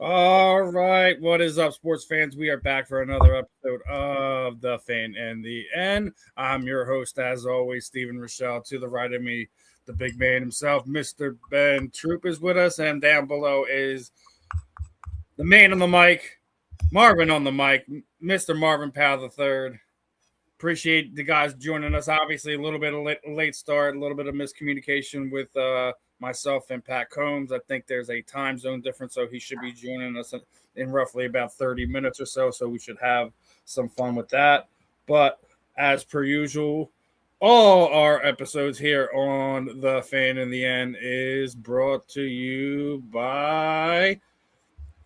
All right, what is up, sports fans? We are back for another episode of The Fan and the End. I'm your host, as always, Stephen Rychel. To the right of me, the big man himself, Mr. Ben Troupe, is with us, and down below is the man on the mic, Marvin on the mic, Mr. Marvin Powell the third. Appreciate the guys joining us. Obviously, a little bit of late start, a little bit of miscommunication with myself and Pat Combs. I think there's a time zone difference, so he should be joining us in roughly about 30 minutes or so. So we should have some fun with that. But as per usual, all our episodes here on The Fan in the End is brought to you by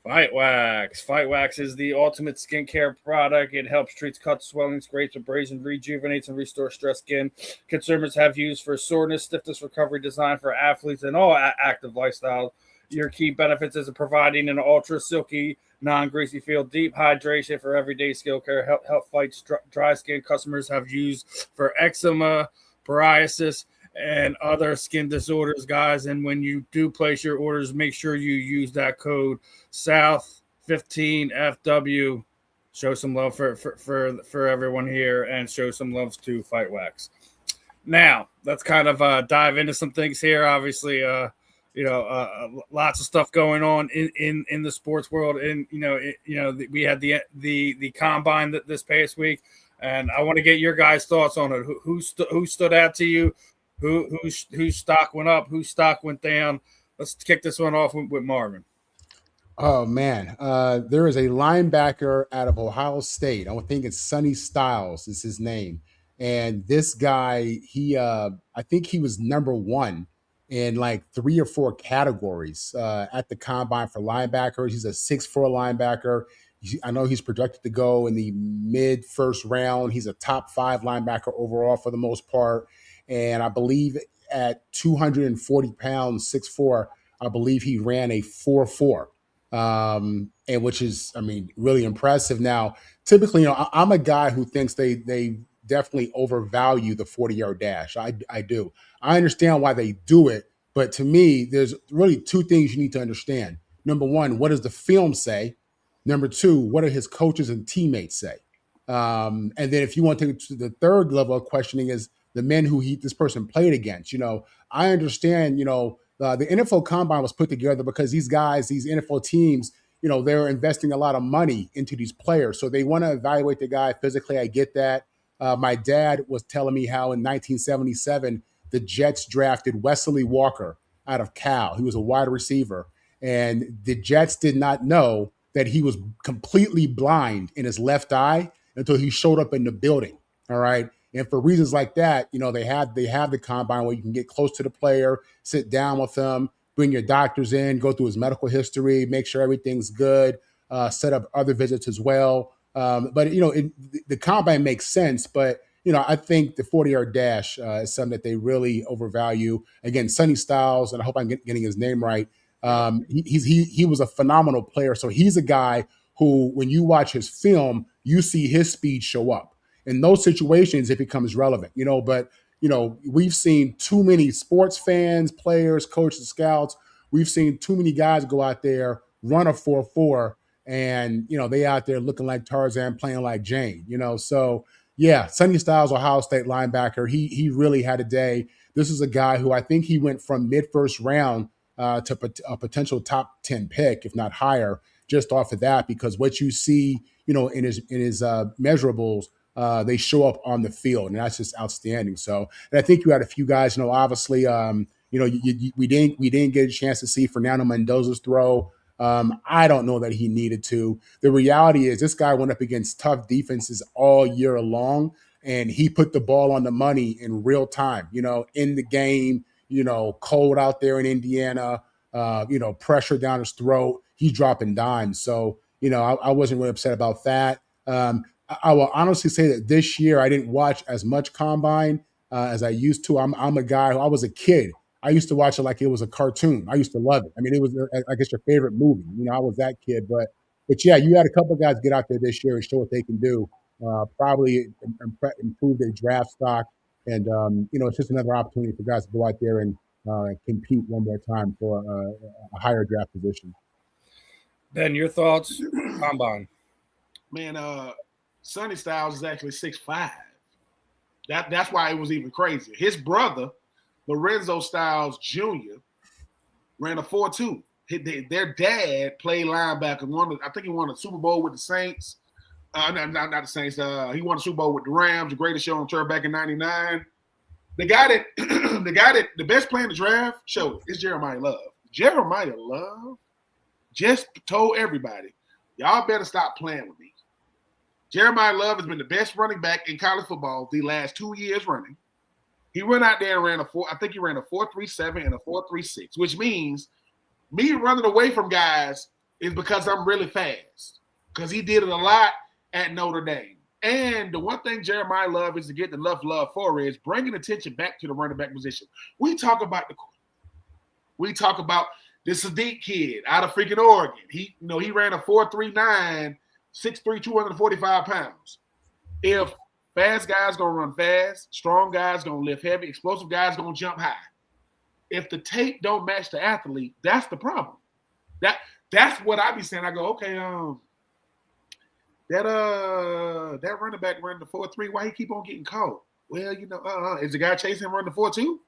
Fight Wax. Fight Wax is the ultimate skincare product. It helps treats cuts, swelling, scrapes, abrasions, rejuvenates, and restores stressed skin. Consumers have used for soreness, stiffness, recovery, designed for athletes and all active lifestyles. Your key benefits is providing an ultra silky, non-greasy feel, deep hydration for everyday skill care. Help fight dry skin. Customers have used for eczema, psoriasis, and other skin disorders, guys. And when you do place your orders, make sure you use that code South15FW. Show some love for everyone here, and show some love to Fight Wax. Now, let's kind of dive into some things here. Obviously, lots of stuff going on in the sports world, and we had the combine this past week, and I want to get your guys' thoughts on it. Who stood out to you? Whose stock went up? Whose stock went down? Let's kick this one off with Marvin. Oh man, there is a linebacker out of Ohio State. I think it's Sonny Styles is his name, and this guy, I think he was number one in like 3 or 4 categories at the combine for linebackers. He's a 6'4" linebacker. I know he's projected to go in the mid first round. He's a top 5 linebacker overall for the most part, and I believe at 240 pounds, 6'4", I believe he ran a 4.4. And which is, really impressive. Now, typically, I'm a guy who thinks they definitely overvalue the 40-yard dash. I do. I understand why they do it, but to me, there's really 2 things you need to understand. Number one, what does the film say? Number 2, what do his coaches and teammates say? And then if you want to take it to the third level of questioning is the men who this person played against. I understand, the NFL Combine was put together because these guys, these NFL teams, they're investing a lot of money into these players. So they want to evaluate the guy physically. I get that. My dad was telling me how in 1977, the Jets drafted Wesley Walker out of Cal. He was a wide receiver. And the Jets did not know that he was completely blind in his left eye until he showed up in the building. All right. And for reasons like that, they have the combine where you can get close to the player, sit down with them, bring your doctors in, go through his medical history, make sure everything's good, set up other visits as well. But the combine makes sense. But I think the 40-yard dash is something that they really overvalue. Again, Sonny Styles, and I hope I'm getting his name right. He was a phenomenal player. So he's a guy who, when you watch his film, you see his speed show up. In those situations, it becomes relevant, but, we've seen too many sports fans, players, coaches, scouts. We've seen too many guys go out there, run a 4.4, and, they out there looking like Tarzan, playing like Jane, So, yeah, Sonny Styles, Ohio State linebacker, he really had a day. This is a guy who I think he went from mid-first round to a potential top 10 pick, if not higher, just off of that, because what you see, in his measurables, they show up on the field, and that's just outstanding. So, and I think you had a few guys, obviously, we didn't get a chance to see Fernando Mendoza's throw. I don't know that he needed to. The reality is this guy went up against tough defenses all year long, and he put the ball on the money in real time, in the game, cold out there in Indiana, pressure down his throat. He's dropping dimes. So, I wasn't really upset about that. I will honestly say that this year I didn't watch as much combine as I used to. I'm a guy who I was a kid. I used to watch it like it was a cartoon. I used to love it. It was, I guess, your favorite movie. I was that kid. But yeah, you had a couple of guys get out there this year and show what they can do. Probably improve their draft stock. And, it's just another opportunity for guys to go out there and compete one more time for a higher draft position. Ben, your thoughts? Combine. Man, Sonny Styles is actually 6'5". That's why it was even crazier. His brother, Lorenzo Styles Jr., ran a 4.2. Their dad played linebacker. I think he won a Super Bowl with the Saints. Not the Saints. He won a Super Bowl with the Rams, the greatest show on turf back in '99. The guy that the best player in the draft showed is Jeremiah Love. Jeremiah Love just told everybody, y'all better stop playing with me. Jeremiah Love has been the best running back in college football the last 2 years running. He went out there and ran a 4.37 and a 4.36, which means me running away from guys is because I'm really fast. Because he did it a lot at Notre Dame. And the one thing Jeremiah Love is to get the love for is bringing attention back to the running back position. We talk about the Sadiq kid out of freaking Oregon. He ran a 4.39, 6'3", 245 pounds. If fast guys gonna run fast, strong guys gonna lift heavy, explosive guys gonna jump high. If the tape don't match the athlete, that's the problem. That's what I be saying. I go, okay, that running back running the 4.3. Why he keep on getting caught? Well, is the guy chasing him running the 4.2?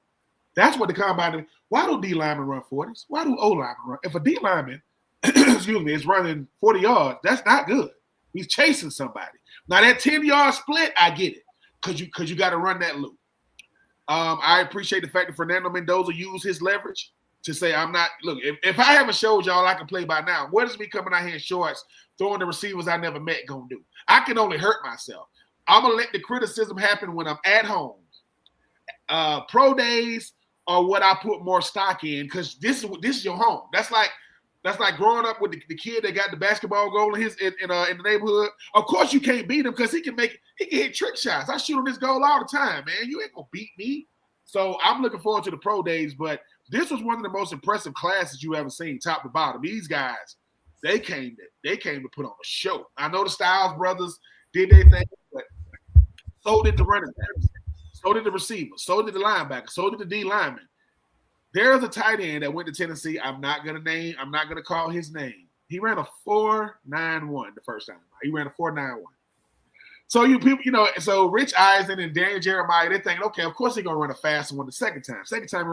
That's what the combine. Why do D linemen run 40s? Why do O linemen run? If a D lineman, is running 40 yards, that's not good. He's chasing somebody. Now that 10-yard split, I get it, because you got to run that loop. I appreciate the fact that Fernando Mendoza used his leverage to say, I'm not. Look, if I haven't showed y'all I can play by now, what is me coming out here in shorts, throwing the receivers I never met gonna do? I can only hurt myself. I'm gonna let the criticism happen when I'm at home. Pro days are what I put more stock in, because this is your home. That's like growing up with the kid that got the basketball goal in the neighborhood. Of course you can't beat him because he can hit trick shots. I shoot on this goal all the time, man. You ain't gonna beat me. So I'm looking forward to the pro days, but this was one of the most impressive classes you ever seen, top to bottom. These guys, they came to put on a show. I know the Styles brothers did their thing, but so did the running backs, so did the receivers, so did the linebackers, so did the D linemen. There's a tight end that went to Tennessee. I'm not gonna call his name. He ran a 4.91 the first time. He ran a 4.91. So you people, so Rich Eisen and Daniel Jeremiah, they're thinking, okay, of course he's gonna run a faster one the second time. Second time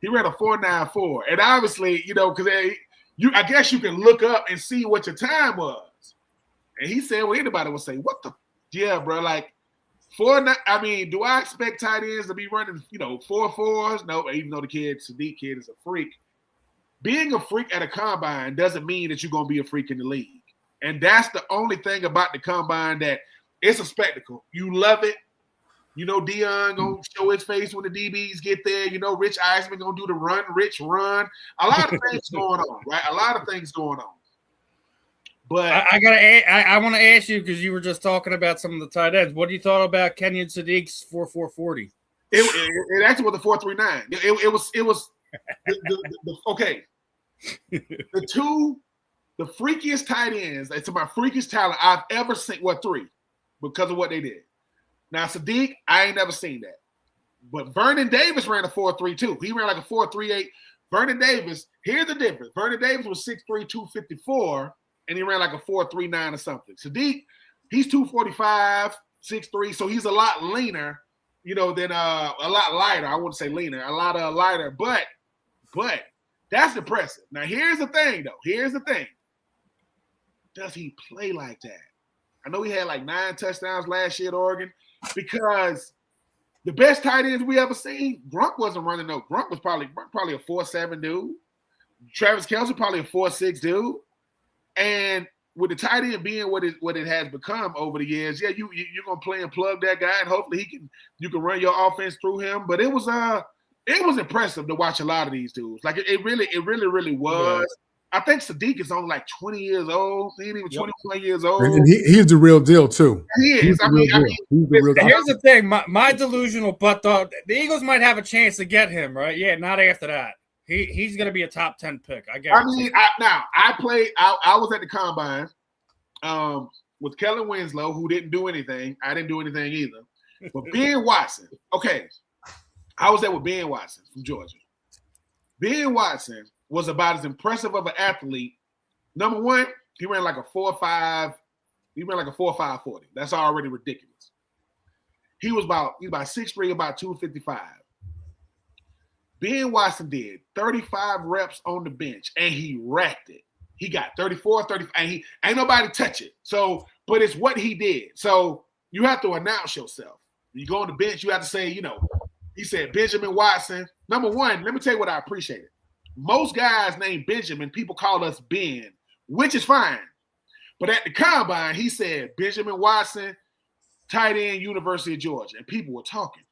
he ran a 4.94. And obviously, because I guess you can look up and see what your time was. And he said, well, anybody would say, what the bro, like 4.9. I mean, do I expect tight ends to be running, 4.4s? No, even though the Sadiq kid is a freak. Being a freak at a combine doesn't mean that you're gonna be a freak in the league. And that's the only thing about the combine, that it's a spectacle. You love it. Dion gonna show his face when the DBs get there. Rich Eisman gonna do the run, Rich run. A lot of things going on, right? A lot of things going on. But I want to ask you, because you were just talking about some of the tight ends. What do you thought about Kenyon Sadiq's 4.40? It actually was a 4.39. It was okay. The freakiest tight ends, it's my freakiest talent I've ever seen. What, 3? Because of what they did. Now, Sadiq, I ain't never seen that. But Vernon Davis ran a 4.3 too. He ran like a 4.38. Vernon Davis, here's the difference. Vernon Davis was 6'3", 254, and he ran like a 4.39 or something. Sadiq, he's 245, 6'3", so he's a lot leaner, than a lot lighter. I wouldn't say leaner, a lot lighter, but that's impressive. Now, here's the thing, though. Here's the thing. Does he play like that? I know he had like 9 touchdowns last year at Oregon, because the best tight ends we ever seen, Gronk wasn't running no. Gronk was probably a 4.7 dude. Travis Kelce probably a 4.6 dude. And with the tight end being what it has become over the years, you're gonna play and plug that guy, and hopefully you can run your offense through him. But it was impressive to watch a lot of these dudes. Like it really was. Yeah. I think Sadiq is only like 20 years old. He ain't even 21 years old. And he's the real deal, too. He is. Here's the thing. My delusional butt dog, the Eagles might have a chance to get him, right? Yeah, not after that. He's going to be a top 10 pick. I guess. I was at the combine with Kellen Winslow, who didn't do anything. I didn't do anything either. But Ben Watson, okay. I was there with Ben Watson from Georgia. Ben Watson was about as impressive of an athlete Number one, he ran like a 4.5. He ran like a 4.5 40. That's already ridiculous. He was about 6'3", about 255. Ben Watson did 35 reps on the bench, and he racked it. He got 34, 35, and he ain't nobody touch it. So, but it's what he did. So you have to announce yourself. When you go on the bench, you have to say, he said Benjamin Watson. Number one, let me tell you what I appreciate it. Most guys named Benjamin, people call us Ben, which is fine. But at the combine, he said Benjamin Watson, tight end, University of Georgia. And people were talking.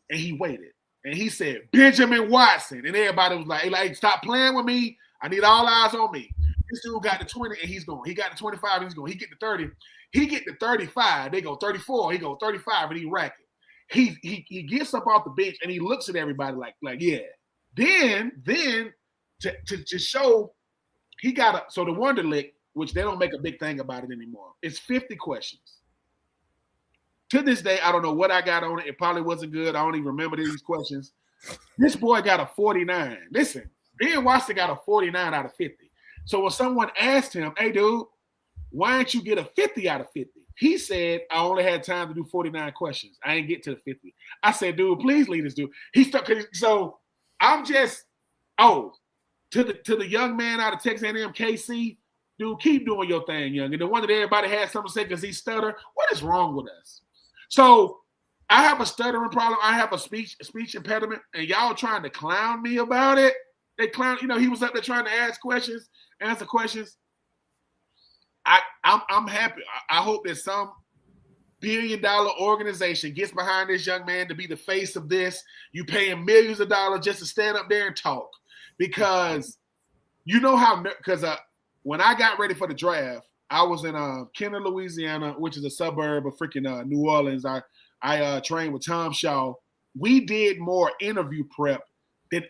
And he waited. And he said, Benjamin Watson. And everybody was like, stop playing with me. I need all eyes on me. This dude got to 20 and he's going. He got to 25 and he's going. He get to 30. He get to 35. They go 34. He go 35 and he rack it. He gets up off the bench and he looks at everybody like yeah. Then to show he got so the Wonderlic, which they don't make a big thing about it anymore. It's 50 questions. To this day, I don't know what I got on it. It probably wasn't good. I don't even remember these questions. This boy got a 49. Listen, Ben Watson got a 49 out of 50. So when someone asked him, hey, dude, why didn't you get a 50 out of 50? He said, I only had time to do 49 questions. I ain't get to the 50. I said, dude, please lead this dude. He stuck. So I'm just, to the young man out of Texas A&M, KC, dude, keep doing your thing, young. And the one that everybody has something to say because he stutter, what is wrong with us? So I have a stuttering problem. I have a speech impediment, and y'all trying to clown me about it. They clown, he was up there trying to answer questions. I'm happy. I hope that some billion-dollar organization gets behind this young man to be the face of this. You pay him millions of dollars just to stand up there and talk. Because when I got ready for the draft, I was in Kenner, Louisiana, which is a suburb of freaking New Orleans. I trained with Tom Shaw. We did more interview prep than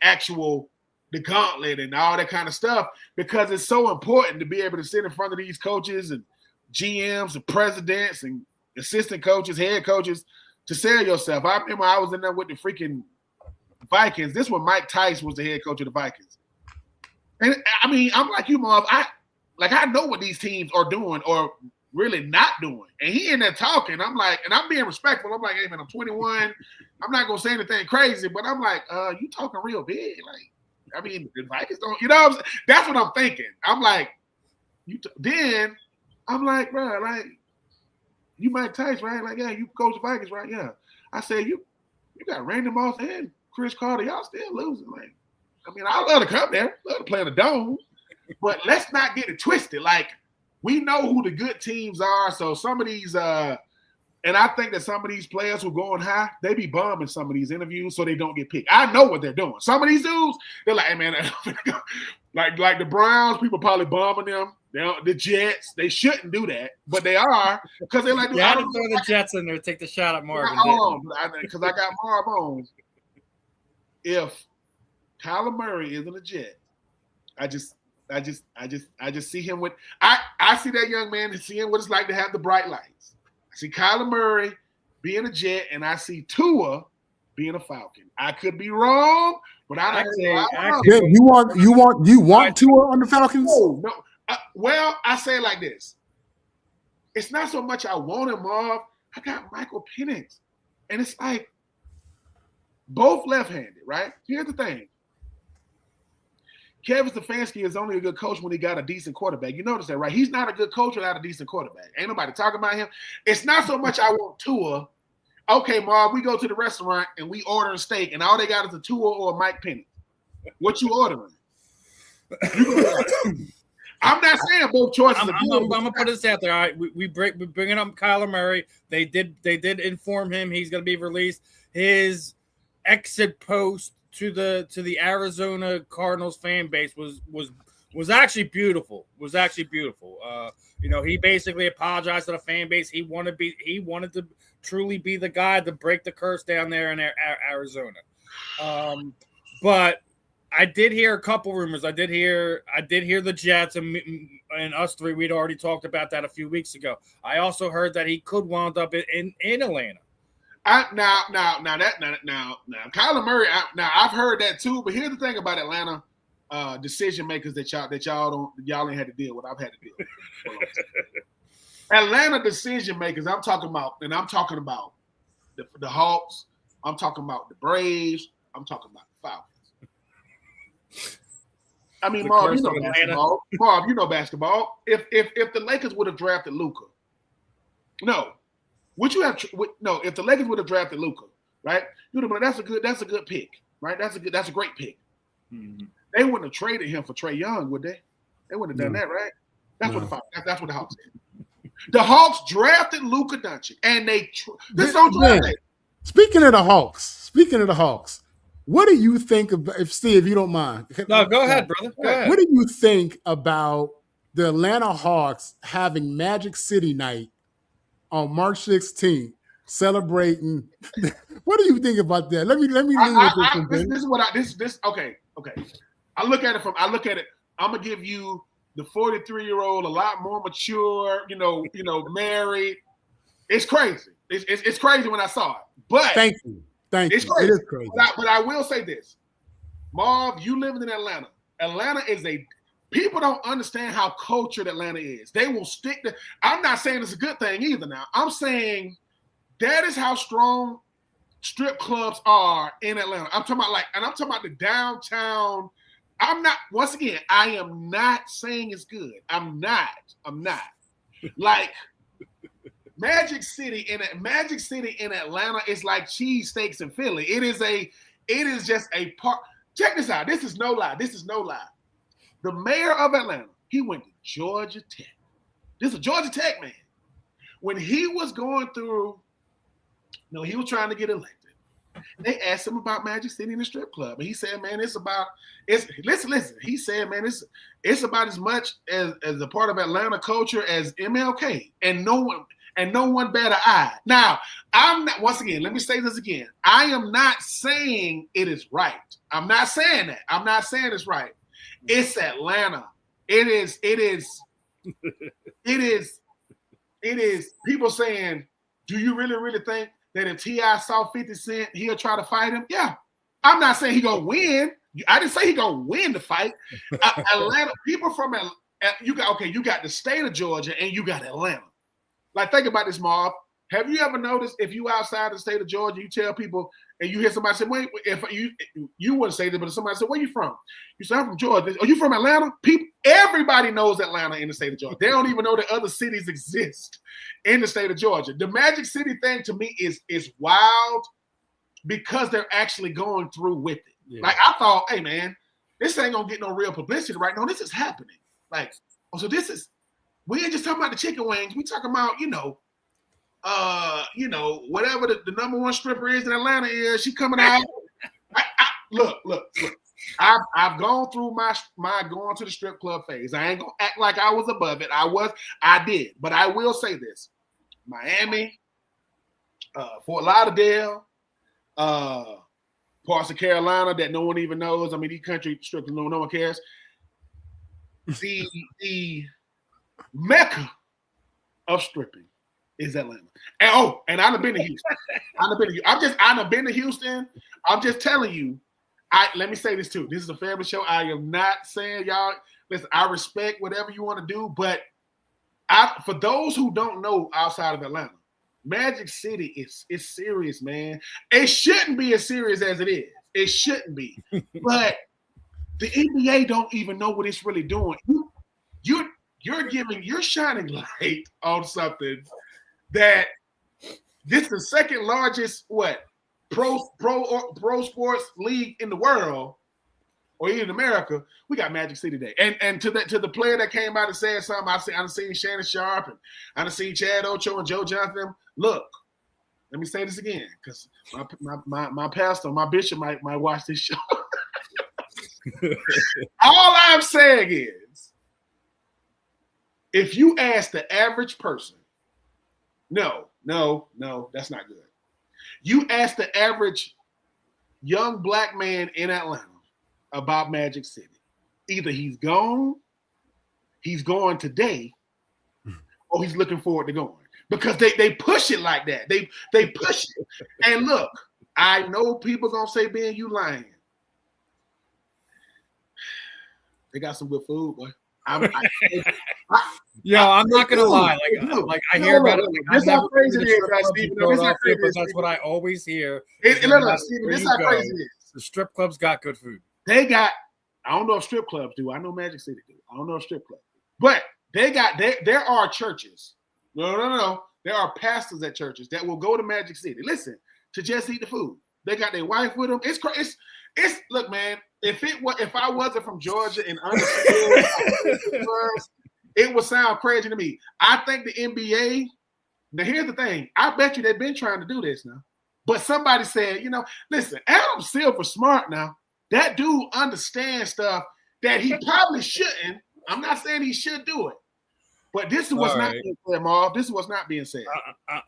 the gauntlet and all that kind of stuff because it's so important to be able to sit in front of these coaches and GMs and presidents and assistant coaches, head coaches to sell yourself. I remember I was in there with the freaking Vikings. This one, Mike Tice was the head coach of the Vikings. And I mean, I'm like you, Marv. I know what these teams are doing or really not doing. And he in there talking. I'm like, and I'm being respectful. I'm like, hey, man, I'm 21. I'm not going to say anything crazy, but I'm like, you talking real big. The Vikings don't, that's what I'm thinking. I'm like, then I'm like, bro, you Mike Tice, right? Yeah, you coach the Vikings, right? Yeah. I said, you got Randy Moss and Chris Carter. Y'all still losing. I love to come there. Love to play in the dome. But let's not get it twisted. We know who the good teams are. So some of these, and I think that some of these players who going high, they be bombing some of these interviews so they don't get picked. I know what they're doing. Some of these dudes, they're like, hey, man, like the Browns, people probably bombing them. The Jets, they shouldn't do that, but they are because they're like, you had to throw the Jets in there, take the shot at Marvin. Because I got Marv on. If Kyler Murray isn't a Jet, I just see him with I see that young man and seeing what it's like to have the bright lights. I see Kyler Murray being a Jet, and I see Tua being a Falcon. I could be wrong, but I don't know. You want Tua on the Falcons? No. Well, I say it like this. It's not so much I want him, Marv. I got Michael Penix. And it's like both left-handed, right? Here's the thing. Kevin Stefanski is only a good coach when he got a decent quarterback. You notice that, right? He's not a good coach without a decent quarterback. Ain't nobody talking about him. It's not so much I want Tua. Okay, Marv, we go to the restaurant and we order a steak, and all they got is a Tua or a Mike Penix. What you ordering? I'm not saying both choices are good. I'm gonna put this out there. All right, we're bringing up Kyler Murray. They did inform him he's gonna be released. His exit post to the Arizona Cardinals fan base was actually beautiful. He basically apologized to the fan base. He wanted to truly be the guy to break the curse down there in Arizona. But I did hear a couple rumors. I did hear the Jets and us three. We'd already talked about that a few weeks ago. I also heard that he could wind up in Atlanta. Now, Kyler Murray. I've heard that too. But here's the thing about Atlanta. decision makers that y'all ain't had to deal with. I've had to deal with. Atlanta decision makers. I'm talking about the Hawks. I'm talking about the Braves. I'm talking about the Falcons. I mean, Marv, you know basketball. Marv, you know basketball. If the Lakers would have drafted Luka, if the Lakers would have drafted Luka, right? You'd have been that's a good pick, right? That's a great pick. Mm-hmm. They wouldn't have traded him for Trae Young, would they? They wouldn't have done that, right? That's what the Hawks did. The Hawks drafted Luka Doncic, and Speaking of the Hawks, what do you think of? If you don't mind, no, go ahead, brother. Go ahead. What do you think about the Atlanta Hawks having Magic City Night on March 16th, celebrating? What do you think about that? Let me. Okay. I look at it. I'm gonna give you the 43-year-old, a lot more mature. Married. It's crazy. It's crazy when I saw it. But thank you. It's crazy. It is crazy. But I will say this, Marv, you living in Atlanta. Atlanta is people don't understand how cultured Atlanta is. They will stick to. I'm not saying it's a good thing either. Now I'm saying that is how strong strip clubs are in Atlanta. I'm talking about the downtown. Once again, I am not saying it's good. I'm not. Like Magic City in Atlanta is like cheesesteaks in Philly. It is just a part. Check this out. This is no lie. The mayor of Atlanta, he went to Georgia Tech. This is a Georgia Tech man. When he was going through, he was trying to get elected. They asked him about Magic City and the strip club. And he said, man, listen. He said, man, it's about as much as a part of Atlanta culture as MLK. And no one better I. Now, I'm not, once again, let me say this again. I am not saying it is right. I'm not saying that. I'm not saying it's right. It's Atlanta. It is people saying, do you really think that if T.I. saw 50 Cent, he'll try to fight him? Yeah. I'm not saying he gonna win. I didn't say he gonna win the fight. Atlanta, people from Atlanta, you got the state of Georgia and you got Atlanta. Like, think about this, Marv. Have you ever noticed if you outside the state of Georgia, you tell people and you hear somebody say, wait, if you wouldn't say this, but if somebody said, where you from? You say, I'm from Georgia. Are you from Atlanta? Everybody knows Atlanta in the state of Georgia. They don't even know that other cities exist in the state of Georgia. The Magic City thing to me is wild because they're actually going through with it. Yeah. Like, I thought, hey man, this ain't gonna get no real publicity right now. This is happening. Like, we ain't just talking about the chicken wings. We talking about, whatever the number one stripper is in Atlanta is, she coming out. Look. I've gone through my going to the strip club phase. I ain't gonna act like I was above it. I did. But I will say this. Miami, Fort Lauderdale, parts of Carolina that no one even knows. I mean, these country strip clubs, no one cares. The Mecca of stripping is Atlanta. And I've been to Houston. I've been to Houston. I'm just telling you. Let me say this too. This is a family show. I am not saying y'all. Listen, I respect whatever you want to do, but for those who don't know outside of Atlanta, Magic City is serious, man. It shouldn't be as serious as it is. It shouldn't be. But the NBA don't even know what it's really doing. You're shining light on something that this is the second largest pro sports league in the world, or even in America. We got Magic City Day, and to the player that came out and said something, I've seen Shannon Sharp and I've seen Chad Ocho and Joe Johnson. Look, let me say this again, because my pastor, my bishop might watch this show. All I'm saying is, if you ask the average person, no, that's not good. You ask the average young black man in Atlanta about Magic City. Either he's going today, or he's looking forward to going. Because they push it like that. They push it. And look, I know people gonna say, Ben, you lying. They got some good food, boy. I'm not gonna lie. Like I hear about it. This how crazy it is, Stephen. This how crazy it is. That's what I always hear. Stephen, this how crazy it is. The strip clubs got good food. They got. I don't know if strip clubs do. I know Magic City do. I don't know if strip clubs do. But they got. There are churches. No. There are pastors at churches that will go to Magic City. Listen, to just eat the food. They got their wife with them. It's look, man. If I wasn't from Georgia and understood, it would sound crazy to me. I think the NBA. Now here's the thing. I bet you they've been trying to do this now, but somebody said, listen, Adam Silver's smart now. That dude understands stuff that he probably shouldn't. I'm not saying he should do it. But this is what's not being said, Marv. This is what's not being said.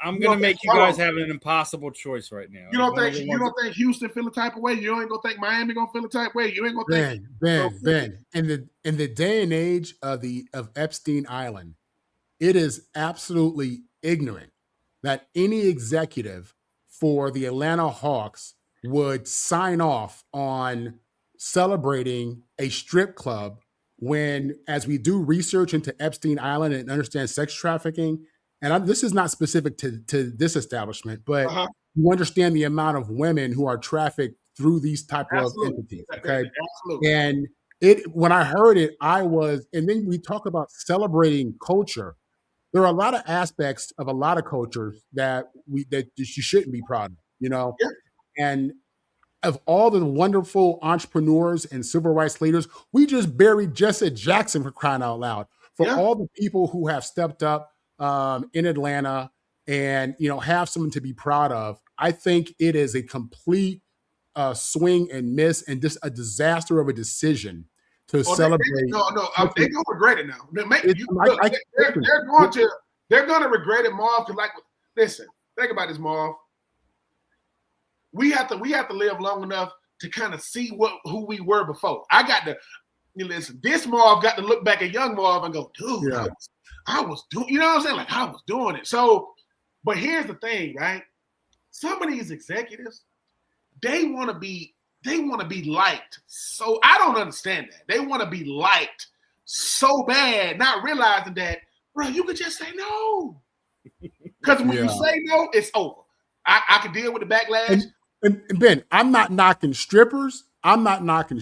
I'm going to make you guys have an impossible choice right now. You don't think Houston feel a type of way? You ain't going to think Miami going to feel a type of way? You ain't going to think Ben. In the day and age of Epstein Island, it is absolutely ignorant that any executive for the Atlanta Hawks would sign off on celebrating a strip club when, as we do research into Epstein Island and understand sex trafficking, and this is not specific to this establishment, but you understand the amount of women who are trafficked through these type of entities. Okay. Absolutely. And when I heard it, and then we talk about celebrating culture. There are a lot of aspects of a lot of cultures that you shouldn't be proud of, Yeah. And of all the wonderful entrepreneurs and civil rights leaders, we just buried Jesse Jackson, for crying out loud. For all the people who have stepped up in Atlanta and have something to be proud of, I think it is a complete swing and miss and just a disaster of a decision to celebrate. They're gonna regret it now. They're gonna regret it, Marv. Listen, think about this, Marv. We have to live long enough to kind of see who we were before. I got to listen. This Marv got to look back at young Marv and go, dude, I was doing. You know what I'm saying? Like I was doing it. So, but here's the thing, right? Some of these executives, they want to be liked. So I don't understand that. They want to be liked so bad, not realizing that, bro, you could just say no. Because when you say no, it's over. I can deal with the backlash. And Ben, I'm not knocking strippers. I'm not knocking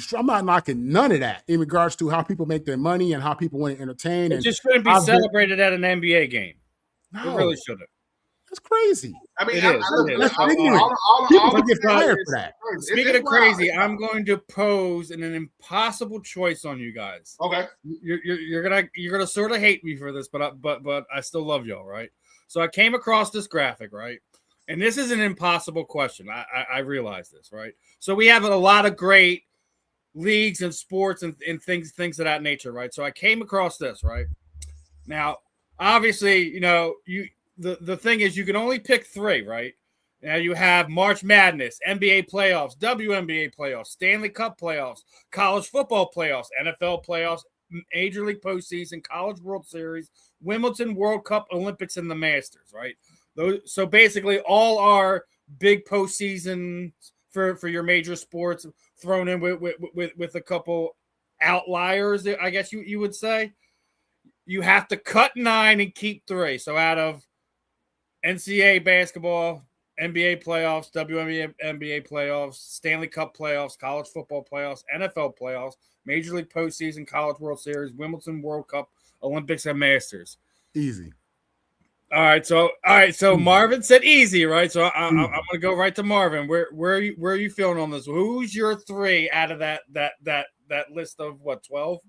none of that in regards to how people make their money and how people want to entertain. It just shouldn't be celebrated at an NBA game. No. It really shouldn't. That's crazy. I mean, that's ignorant. People get fired for that. Speaking of crazy, I'm going to pose an impossible choice on you guys. Okay, you're gonna sort of hate me for this, but I still love y'all, right? So I came across this graphic, right? And this is an impossible question. I realize this, right? So we have a lot of great leagues and sports and things of that nature, right? So I came across this, right? Now, obviously, the thing is you can only pick 3, right? Now you have March Madness, NBA playoffs, WNBA playoffs, Stanley Cup playoffs, college football playoffs, NFL playoffs, Major League postseason, College World Series, Wimbledon, World Cup, Olympics, and the Masters, right? So basically all our big postseason for your major sports thrown in with a couple outliers, I guess you would say. You have to cut 9 and keep 3. So out of NCAA basketball, NBA playoffs, WNBA playoffs, Stanley Cup playoffs, college football playoffs, NFL playoffs, Major League postseason, College World Series, Wimbledon, World Cup, Olympics, and Masters. Easy. All right, so Marvin said easy, right? So I'm gonna go right to Marvin. Where are you feeling on this? Who's your 3 out of that list of what, 12?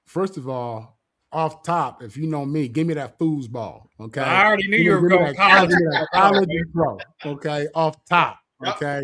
First of all, off top, if you know me, give me that foosball. Okay, I already knew you were going college and pro. Okay, off top. Okay,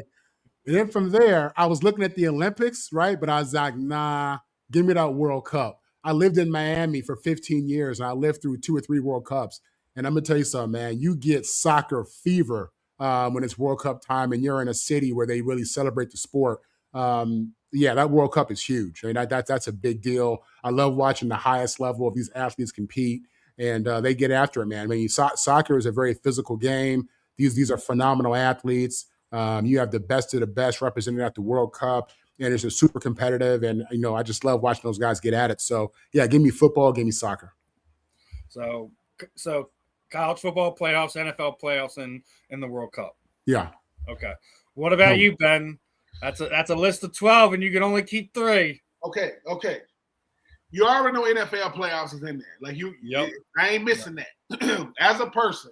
and then from there, I was looking at the Olympics, right? But I was like, nah, give me that World Cup. I lived in Miami for 15 years, and I lived through 2 or 3 World Cups. And I'm going to tell you something, man. You get soccer fever when it's World Cup time and you're in a city where they really celebrate the sport. That World Cup is huge. I mean, that's a big deal. I love watching the highest level of these athletes compete, and they get after it, man. I mean, soccer is a very physical game. These are phenomenal athletes. You have the best of the best represented at the World Cup. and it's just super competitive. And I just love watching those guys get at it. So yeah, give me football, give me soccer. So college football playoffs, NFL playoffs, and the World Cup. Yeah. Okay. What about you, Ben? That's a list of 12, and you can only keep 3. Okay. You already know NFL playoffs is in there. Like I ain't missing that. As a person,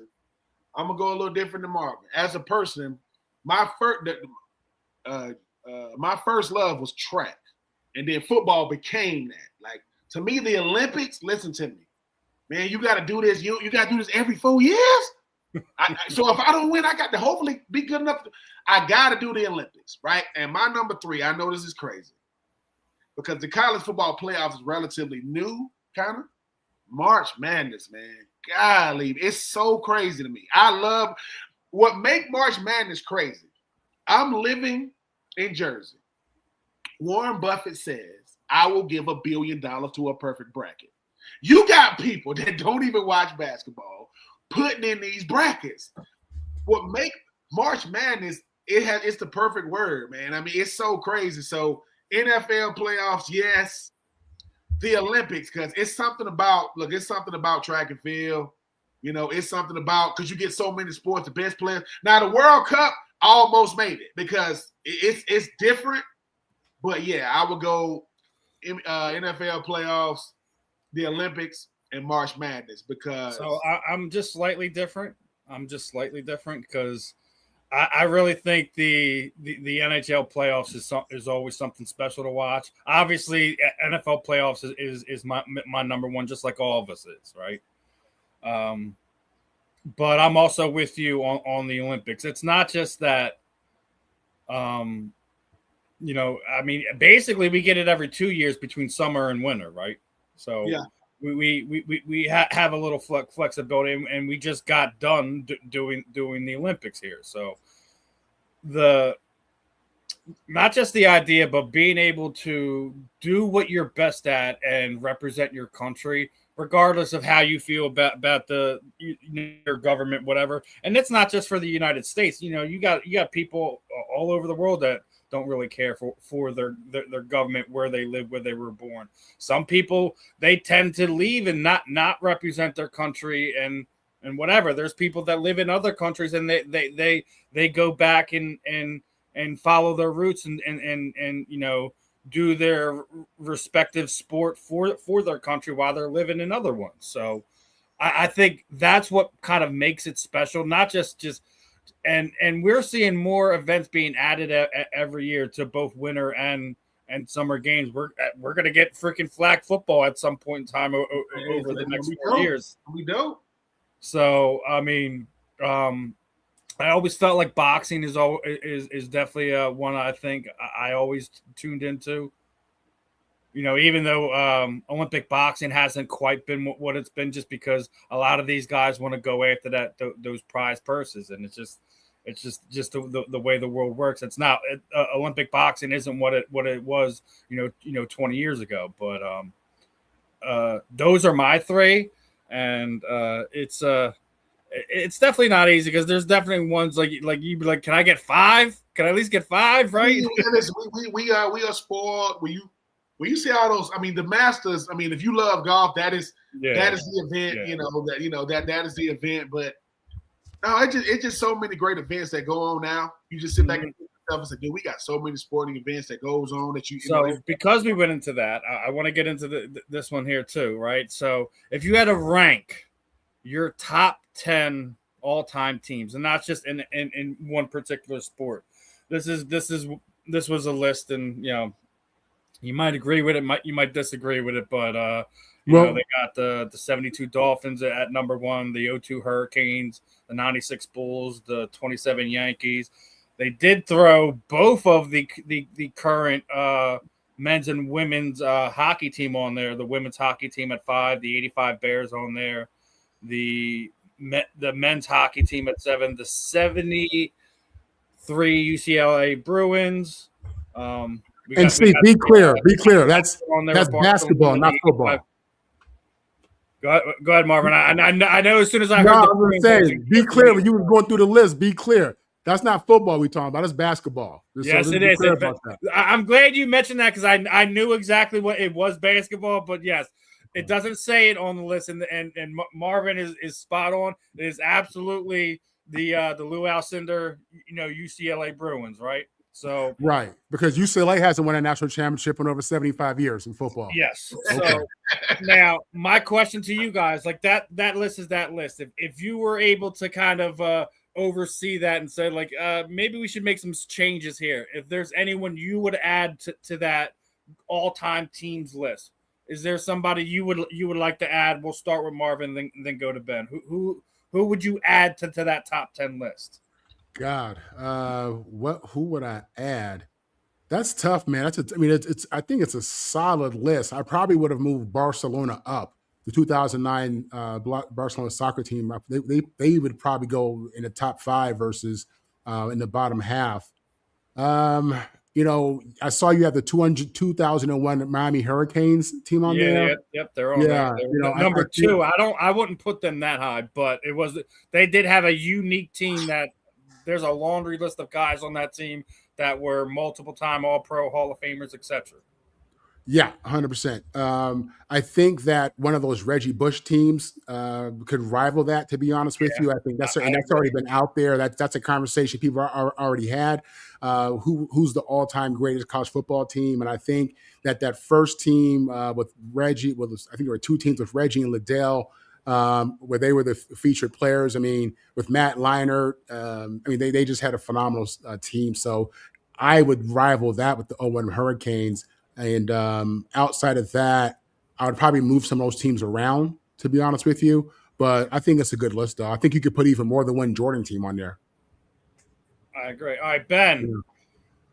I'm gonna go a little different than Marvin. As a person, my first love was track, and then football became that. Like, to me, the Olympics. Listen to me, man. You got to do this. You got to do this every 4 years. So if I don't win, I got to hopefully be good enough. I got to do the Olympics, right? And my number 3, I know this is crazy, because the college football playoffs is relatively new, kind of. March Madness, man. Golly, it's so crazy to me. I love what make March Madness crazy. I'm living in Jersey. Warren Buffett says, I will give $1 billion to a perfect bracket. You got people that don't even watch basketball putting in these brackets. What make March Madness, it's the perfect word, man. I mean, it's so crazy. So NFL playoffs, yes. The Olympics, because it's something about track and field. It's something about, because you get so many sports, the best players. Now, the World Cup almost made it because it's different. But, yeah, I would go NFL playoffs, the Olympics, and March Madness because – So I'm just slightly different. Because I really think the NHL playoffs is always something special to watch. Obviously, NFL playoffs is my number one, just like all of us is, right? But I'm also with you on the Olympics. It's not just that, I mean, basically we get it every 2 years between summer and winter, right? So yeah. We have a little flexibility, and we just got done doing the Olympics here. So not just the idea, but being able to do what you're best at and represent your country, regardless of how you feel about your government, whatever. And it's not just for the United States. You got people all over the world that don't really care for their government, where they live, where they were born. Some people, they tend to leave and not represent their country and whatever. There's people that live in other countries and they go back and follow their roots and do their respective sport for their country while they're living in other ones. So I think that's what kind of makes it special, not just and we're seeing more events being added every year to both winter and summer games. We're going to get freaking flag football at some point in time over the next 4 years. We don't. So, I mean, I always felt like boxing is definitely one I think I always tuned into. Even though Olympic boxing hasn't quite been what it's been, just because a lot of these guys want to go after those prize purses, and it's just the way the world works. It's not Olympic boxing isn't what it was 20 years ago. But those are my 3, and it's definitely not easy, because there's definitely ones like you'd be like, can I get 5? Can I at least get 5? Right? We are spoiled. When you see all those, I mean, the Masters. I mean, if you love golf, that is the event. Yeah. That is the event. But no, it's just so many great events that go on now. You just sit back and think to yourself and say, dude, we got so many sporting events that goes on that you. So because we went into that, I want to get into this one here too, right? So if you had to rank your top 10 all-time teams, and not just in one particular sport, this was a list, and you might agree with it, you might disagree with it, but they got the 72 Dolphins at number 1, the 02 Hurricanes, the 96 Bulls, the 27 Yankees. They did throw both of the current men's and women's hockey team on there. The women's hockey team at 5, the 85 Bears on there, the men's hockey team at 7, the 73 UCLA Bruins. Be clear. That's basketball, not football. Go ahead, Marvin. I know as soon as I heard be clear when you were going through the list. Be clear. That's not football we're talking about. It's basketball. Yes, so it is. that. I'm glad you mentioned that because I knew exactly what it was basketball, but yes, it doesn't say it on the list, and Marvin is spot on. It is absolutely the Lou Alcindor, UCLA Bruins, right? So right, because UCLA hasn't won a national championship in over 75 years in football. Yes. Okay. So now my question to you guys, like that list is that list. If you were able to kind of oversee that and say like maybe we should make some changes here. If there's anyone you would add to that all-time teams list, is there somebody you would like to add? We'll start with Marvin, then go to Ben. Who would you add to that top 10 list? God, who would I add? That's tough, man. It's I think it's a solid list. I probably would have moved Barcelona up. The 2009 Barcelona soccer team, they would probably go in the top 5 versus in the bottom half. I saw you have the 2001 Miami Hurricanes team on there. Yep, they're on there. Number 2. I wouldn't put them that high, but they did have a unique team that there's a laundry list of guys on that team that were multiple-time All-Pro, Hall of Famers, etc. Yeah, 100%. I think that one of those Reggie Bush teams could rival that, to be honest with you. I think that's already been out there. That's a conversation people are already had. Who's the all-time greatest college football team? And I think that first team with Reggie, I think there were 2 teams with Reggie and Liddell, where they were the featured players. I mean, with Matt Leinart, they just had a phenomenal team. So I would rival that with the 01 Hurricanes. And outside of that, I would probably move some of those teams around, to be honest with you. But I think it's a good list, though. I think you could put even more than one Jordan team on there. I agree. All right, Ben,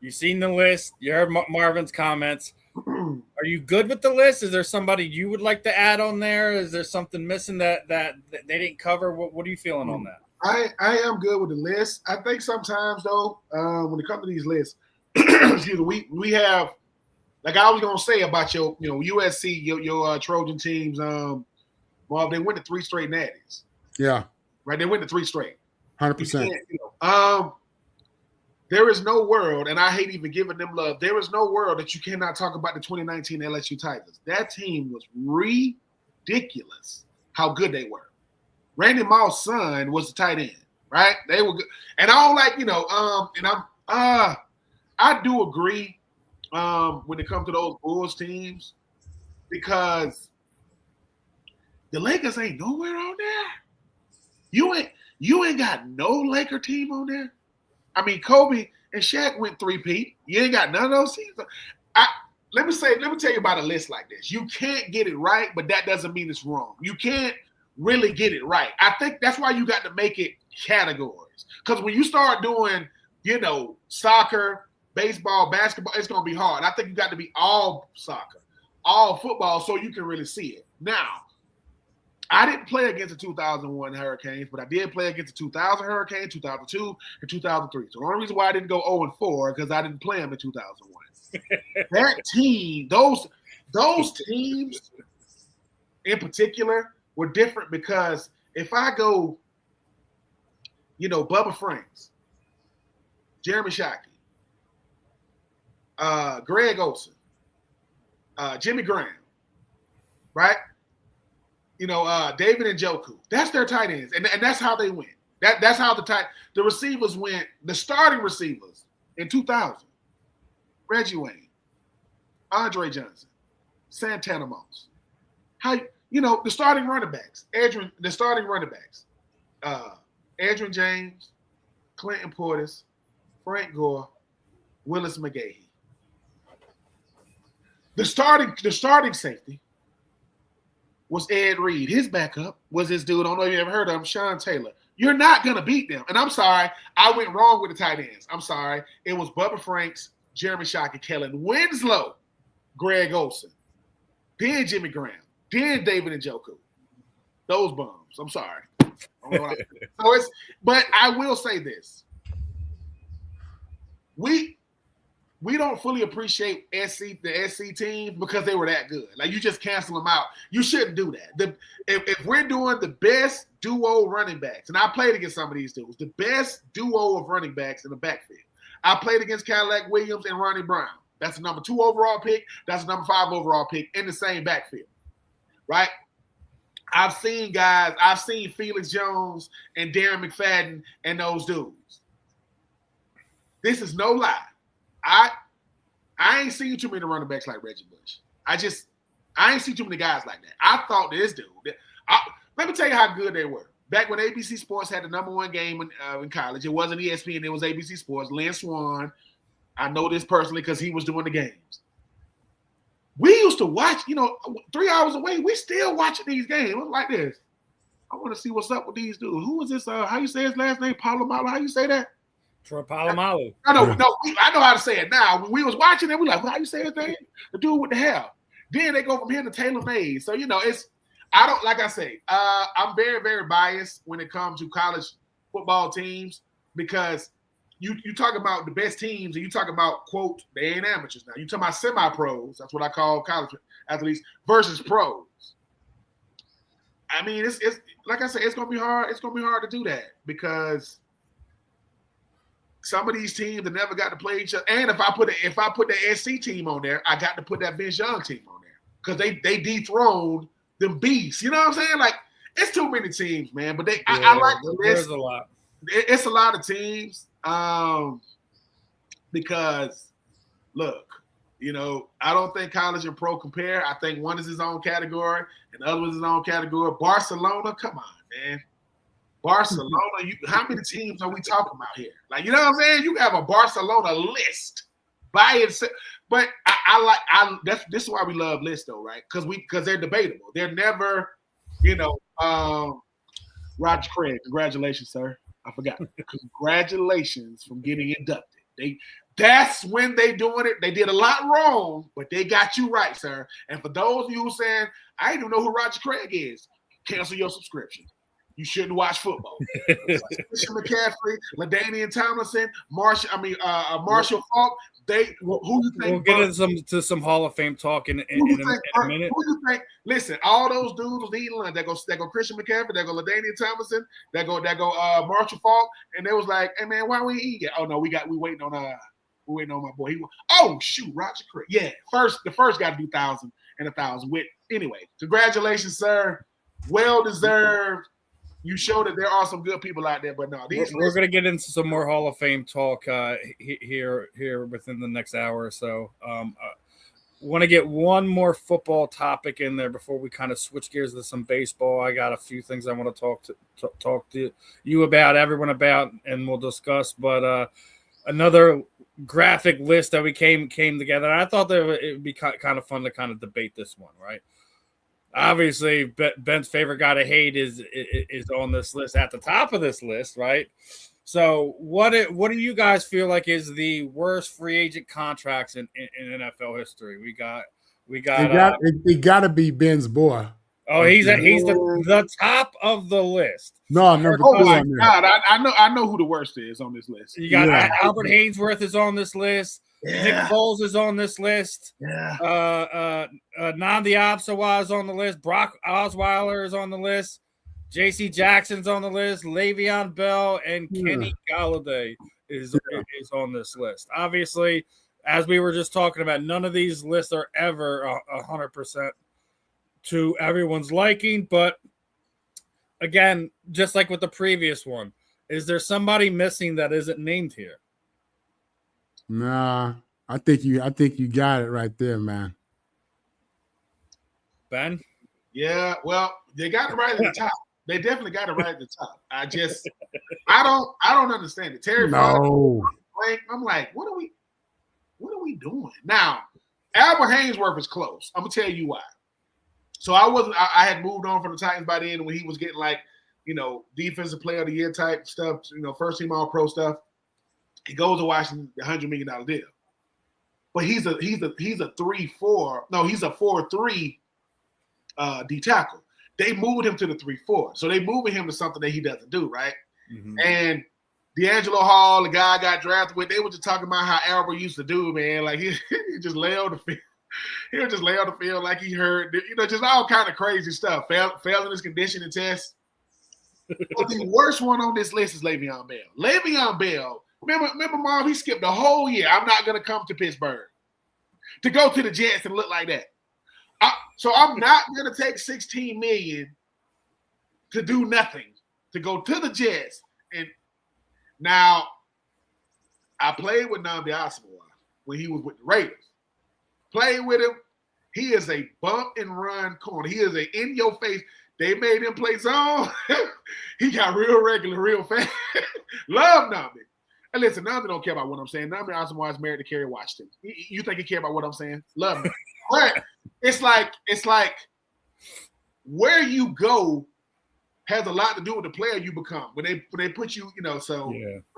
you've seen the list. You heard Marvin's comments. Are you good with the list? Is there somebody you would like to add on there? Is there something missing that they didn't cover? What are you feeling on that? I am good with the list. I think sometimes, though, when it comes to these lists, excuse me, we have, like I was gonna say about your USC, your Trojan teams, well, they went to 3 straight natties. Yeah. Right, they went to 3 straight. 100%. There is no world, and I hate even giving them love. There is no world that you cannot talk about the 2019 LSU Tigers. That team was ridiculous. How good they were. Randy Moss' son was the tight end, right? They were good, and I don't like, and I do agree. When it comes to those Bulls teams, because the Lakers ain't nowhere on there. You ain't got no Laker team on there. I mean, Kobe and Shaq went 3-peat. You ain't got none of those teams. Let me tell you about a list like this. You can't get it right, but that doesn't mean it's wrong. You can't really get it right. I think that's why you got to make it categories. Because when you start doing, soccer, baseball, basketball, it's going to be hard. I think you got to be all soccer, all football, so you can really see it. Now, I didn't play against the 2001 Hurricanes, but I did play against the 2000 Hurricanes, 2002, and 2003. So the only reason why I didn't go 0-4 because I didn't play them in 2001. That team, those teams in particular were different because if I go, Bubba Franks, Jeremy Shockey, Greg Olson, Jimmy Graham, right? David Njoku. That's their tight ends, and that's how they went. That's how the receivers went. The starting receivers in 2000: Reggie Wayne, Andre Johnson, Santana Moss. The starting running backs? Adrian James, Clinton Portis, Frank Gore, Willis McGahee. The starting safety was Ed Reed. His backup was this dude, I don't know if you ever heard of him, Sean Taylor. You're not going to beat them. And I'm sorry, I went wrong with the tight ends. I'm sorry. It was Bubba Franks, Jeremy Shockey, Kellen Winslow, Greg Olson, then Jimmy Graham, then David Njoku. Those bums. I'm sorry. But I will say this. we don't fully appreciate the SC teams because they were that good. Like, you just cancel them out. You shouldn't do that. If we're doing the best duo running backs, and I played against some of these dudes, the best duo of running backs in the backfield. I played against Cadillac Williams and Ronnie Brown. That's the number 2 overall pick. That's the number 5 overall pick in the same backfield, right? I've seen Felix Jones and Darren McFadden and those dudes. This is no lie. I ain't seen too many running backs like Reggie Bush. I ain't seen too many guys like that. I thought this dude. Let me tell you how good they were. Back when ABC Sports had the number 1 game in college, it wasn't ESPN, it was ABC Sports. Lynn Swan, I know this personally because he was doing the games. We used to watch, 3 hours away. We still watching these games. It was like this. I want to see what's up with these dudes. Who is this? How you say his last name? Palomalo. How you say that? Troupe Palomalo. I know how to say it now. When we was watching it, we like, well, how you say his name? The dude with the hair. Then they go from here to Taylor Mays. So, I'm very, very biased when it comes to college football teams because you talk about the best teams and you talk about, quote, they ain't amateurs now. You talk about semi-pros. That's what I call college athletes versus pros. I mean, it's like I said, it's gonna be hard. It's gonna be hard to do that because some of these teams have never got to play each other. And if I put the SC team on there, I got to put that Vince Young team on there because they dethroned them beasts. You know what I'm saying? Like, it's too many teams, man. But I like the list. There's a lot. It's a lot of teams because, look, I don't think college and pro compare. I think one is his own category and the other is his own category. Barcelona, come on, man. Barcelona, how many teams are we talking about here? Like, you know what I'm saying? You have a Barcelona list by itself. But this is why we love lists, though, right? Because they're debatable. They're never, Roger Craig, congratulations, sir. I forgot. Congratulations from getting inducted. That's when they doing it. They did a lot wrong, but they got you right, sir. And for those of you who saying, I didn't know who Roger Craig is, cancel your subscription. You shouldn't watch football. Christian McCaffrey, LaDainian Tomlinson, Marshall Faulk. Who you think? We'll get into some Hall of Fame talk in a minute. Who you think? Listen, all those dudes was eating lunch. That go Christian McCaffrey. That go LaDainian Tomlinson. That go Marshall Faulk. And they was like, hey man, why we eat yet? Oh no, we waiting on my boy. Roger Craig. Yeah, the first got to do 1,000 and 1,000 with. Anyway, congratulations, sir. Well deserved. You show that there are some good people out there, but no, we're going to get into some more Hall of Fame talk here within the next hour or so. Want to get one more football topic in there before we kind of switch gears to some baseball. I got a few things I want to talk to you about, everyone about, and we'll discuss. But another graphic list that we came together. And I thought that it would be kind of fun to kind of debate this one, right? Obviously, Ben's favorite guy to hate is on this list, at the top of this list, right? So, what do you guys feel like is the worst free agent contracts in NFL history? It got to be Ben's boy. Oh, he's the top of the list. No, number two. Oh my God, I know who the worst is on this list. You got Albert Haynesworth is on this list. Yeah. Nick Foles is on this list. Yeah. Nnamdi Asomugha is on the list. Brock Osweiler is on the list. J.C. Jackson's on the list. Le'Veon Bell and Kenny Golladay is on this list. Obviously, as we were just talking about, none of these lists are ever 100% to everyone's liking. But again, just like with the previous one, is there somebody missing that isn't named here? Nah, I think you got it right there, man. Ben? Yeah, well, they got it right at the top. They definitely got it right at the top. I don't understand it. Terry no. I'm like, what are we doing? Now, Albert Haynesworth is close. I'm gonna tell you why. So I had moved on from the Titans by then when he was getting defensive player of the year type stuff, first team all pro stuff. He goes to Washington, $100 million deal. But he's a 3-4. No, he's a 4-3 D tackle. They moved him to the 3-4. So they moving him to something that he doesn't do, right? Mm-hmm. And D'Angelo Hall, the guy I got drafted with, they were just talking about how Albert used to do, man. Like he just lay on the field. He would just lay on the field like he hurt, just all kind of crazy stuff. Failing his conditioning test. But the worst one on this list is Le'Veon Bell. Le'Veon Bell, remember, Marv, he skipped the whole year. I'm not going to come to Pittsburgh to go to the Jets and look like that. So I'm not going to take $16 million to do nothing, to go to the Jets. And now I played with Nnamdi Asomugha when he was with the Raiders. Played with him. He is a bump and run corner. He is a in your face. They made him play zone. He got real regular, real fast. Love Nnamdi. And listen, Nnamdi don't care about what I'm saying. Nnamdi Asomugha is married to Kerry Washington. You think he care about what I'm saying? Love him. But it's like where you go has a lot to do with the player you become. When they put you, so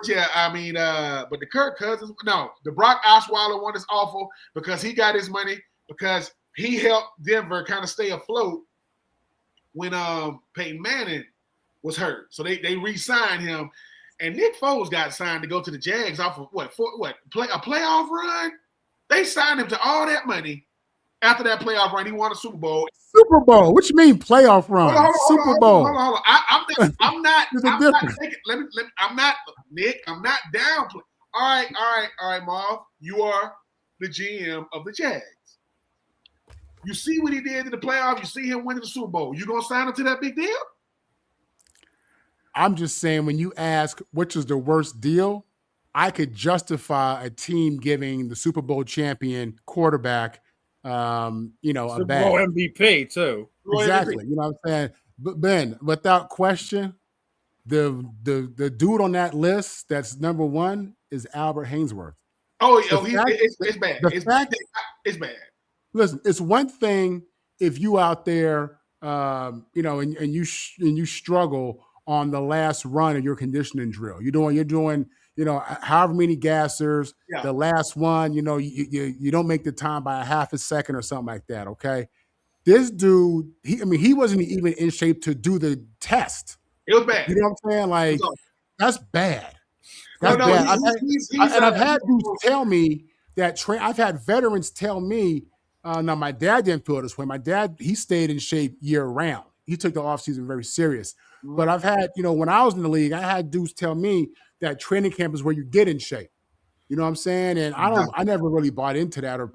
yeah. I mean, but the Kirk Cousins, no, the Brock Osweiler one is awful because he got his money because he helped Denver kind of stay afloat when Peyton Manning was hurt. So they re-signed him, and Nick Foles got signed to go to the Jags off of a playoff run. They signed him to all that money. After that playoff run, he won a Super Bowl. Super Bowl? What you mean playoff run? Super Bowl. Hold on. I'm not Nick. I'm not down. All right, Marv. You are the GM of the Jags. You see what he did in the playoffs. You see him winning the Super Bowl. You gonna sign him to that big deal? I'm just saying, when you ask which is the worst deal, I could justify a team giving the Super Bowl champion quarterback, a Super bag. Bowl MVP too. Exactly. You know what I'm saying? But Ben, without question, the dude on that list that's number one is Albert Hainsworth. It's bad. It's bad. Listen, it's one thing if you out there, and you struggle on the last run of your conditioning drill. You're doing, however many gassers. Yeah. The last one, you don't make the time by a half a second or something like that. Okay, this dude, he wasn't even in shape to do the test. It was bad. You know what I'm saying? Like, that's bad. That's bad. I've had dudes tell me that I've had veterans tell me. Now, my dad didn't feel this way. My dad, he stayed in shape year round. He took the offseason very serious. Mm-hmm. But I've had, when I was in the league, I had dudes tell me that training camp is where you get in shape. You know what I'm saying? And I never really bought into that or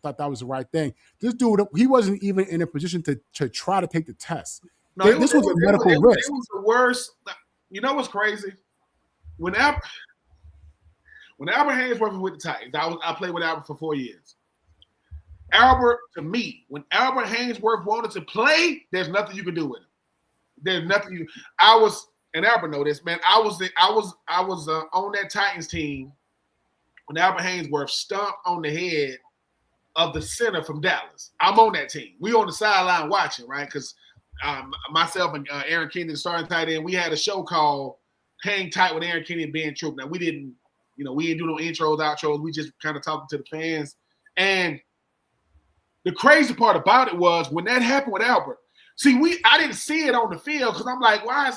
thought that was the right thing. This dude, he wasn't even in a position to try to take the test. No, this was a medical risk. It was the worst. You know what's crazy? When Albert Hainsworth was with the Titans, I played with Albert for 4 years. Albert, to me, when Albert Hainsworth wanted to play, there's nothing you can do with him. There's nothing and Albert know this, man. I was on that Titans team when Albert Hainsworth stomped on the head of the center from Dallas. I'm on that team. We on the sideline watching, right? Because myself and Aaron Kennedy, the starting tight end, we had a show called Hang Tight with Aaron Kennedy and Ben Troupe. Now, we didn't do no intros, outros. We just kind of talking to the fans. And the crazy part about it was when that happened with Albert. I didn't see it on the field because I'm like, why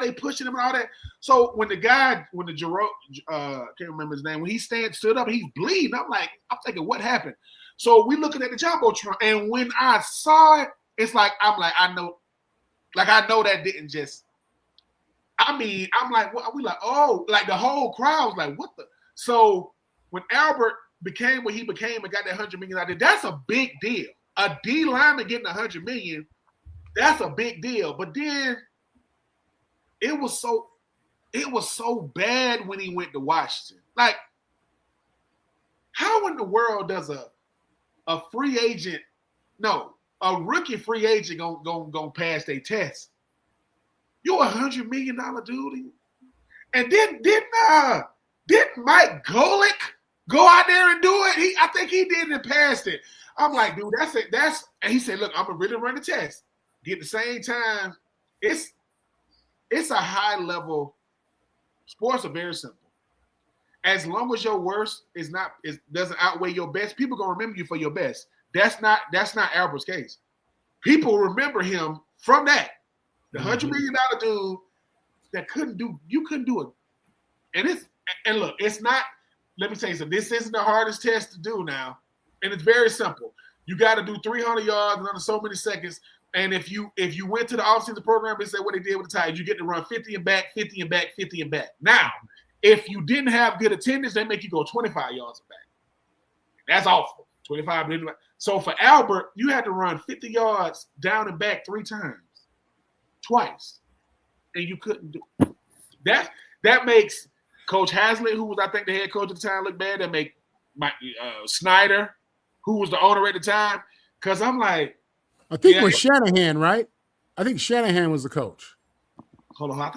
they pushing him and all that? So when the Jerome, can't remember his name, when he stood up, he's bleeding. I'm thinking, what happened? So we looking at the Jumbotron, and when I saw it, it's like I know that didn't just. I'm like, what? We like, oh, like the whole crowd was like, what the? So when Albert became what he became and got that $100 million out there, that's a big deal. A D lineman getting $100 million, that's a big deal. But then it was so bad when he went to Washington. Like, how in the world does a free agent, a rookie free agent gonna pass their test? You're $100 million dude. And didn't Mike Golick go out there and do it? I think he did and passed it. I'm like, dude, that's it. And he said, look, I'm gonna really run the test. At the same time, it's a high level. Sports are very simple. As long as your worst doesn't outweigh your best, people gonna remember you for your best. That's not Albert's case. People remember him from that. The $100 million dude that couldn't do And look, it's not. Let me tell you something. This isn't the hardest test to do now, and it's very simple. You got to do 300 yards in under so many seconds. And if you went to the offseason program and said what they did with the Titans, you get to run 50 and back, 50 and back, 50 and back. Now, if you didn't have good attendance, they make you go 25 yards and back. That's awful. 25. So for Albert, you had to run 50 yards down and back 3 times, twice, and you couldn't do it. That makes Coach Hazlitt, who was I think the head coach at the time, look bad. That make Snyder, who was the owner at the time, because I'm like, I think it was Shanahan, right? I think Shanahan was the coach. Hold on, hold on.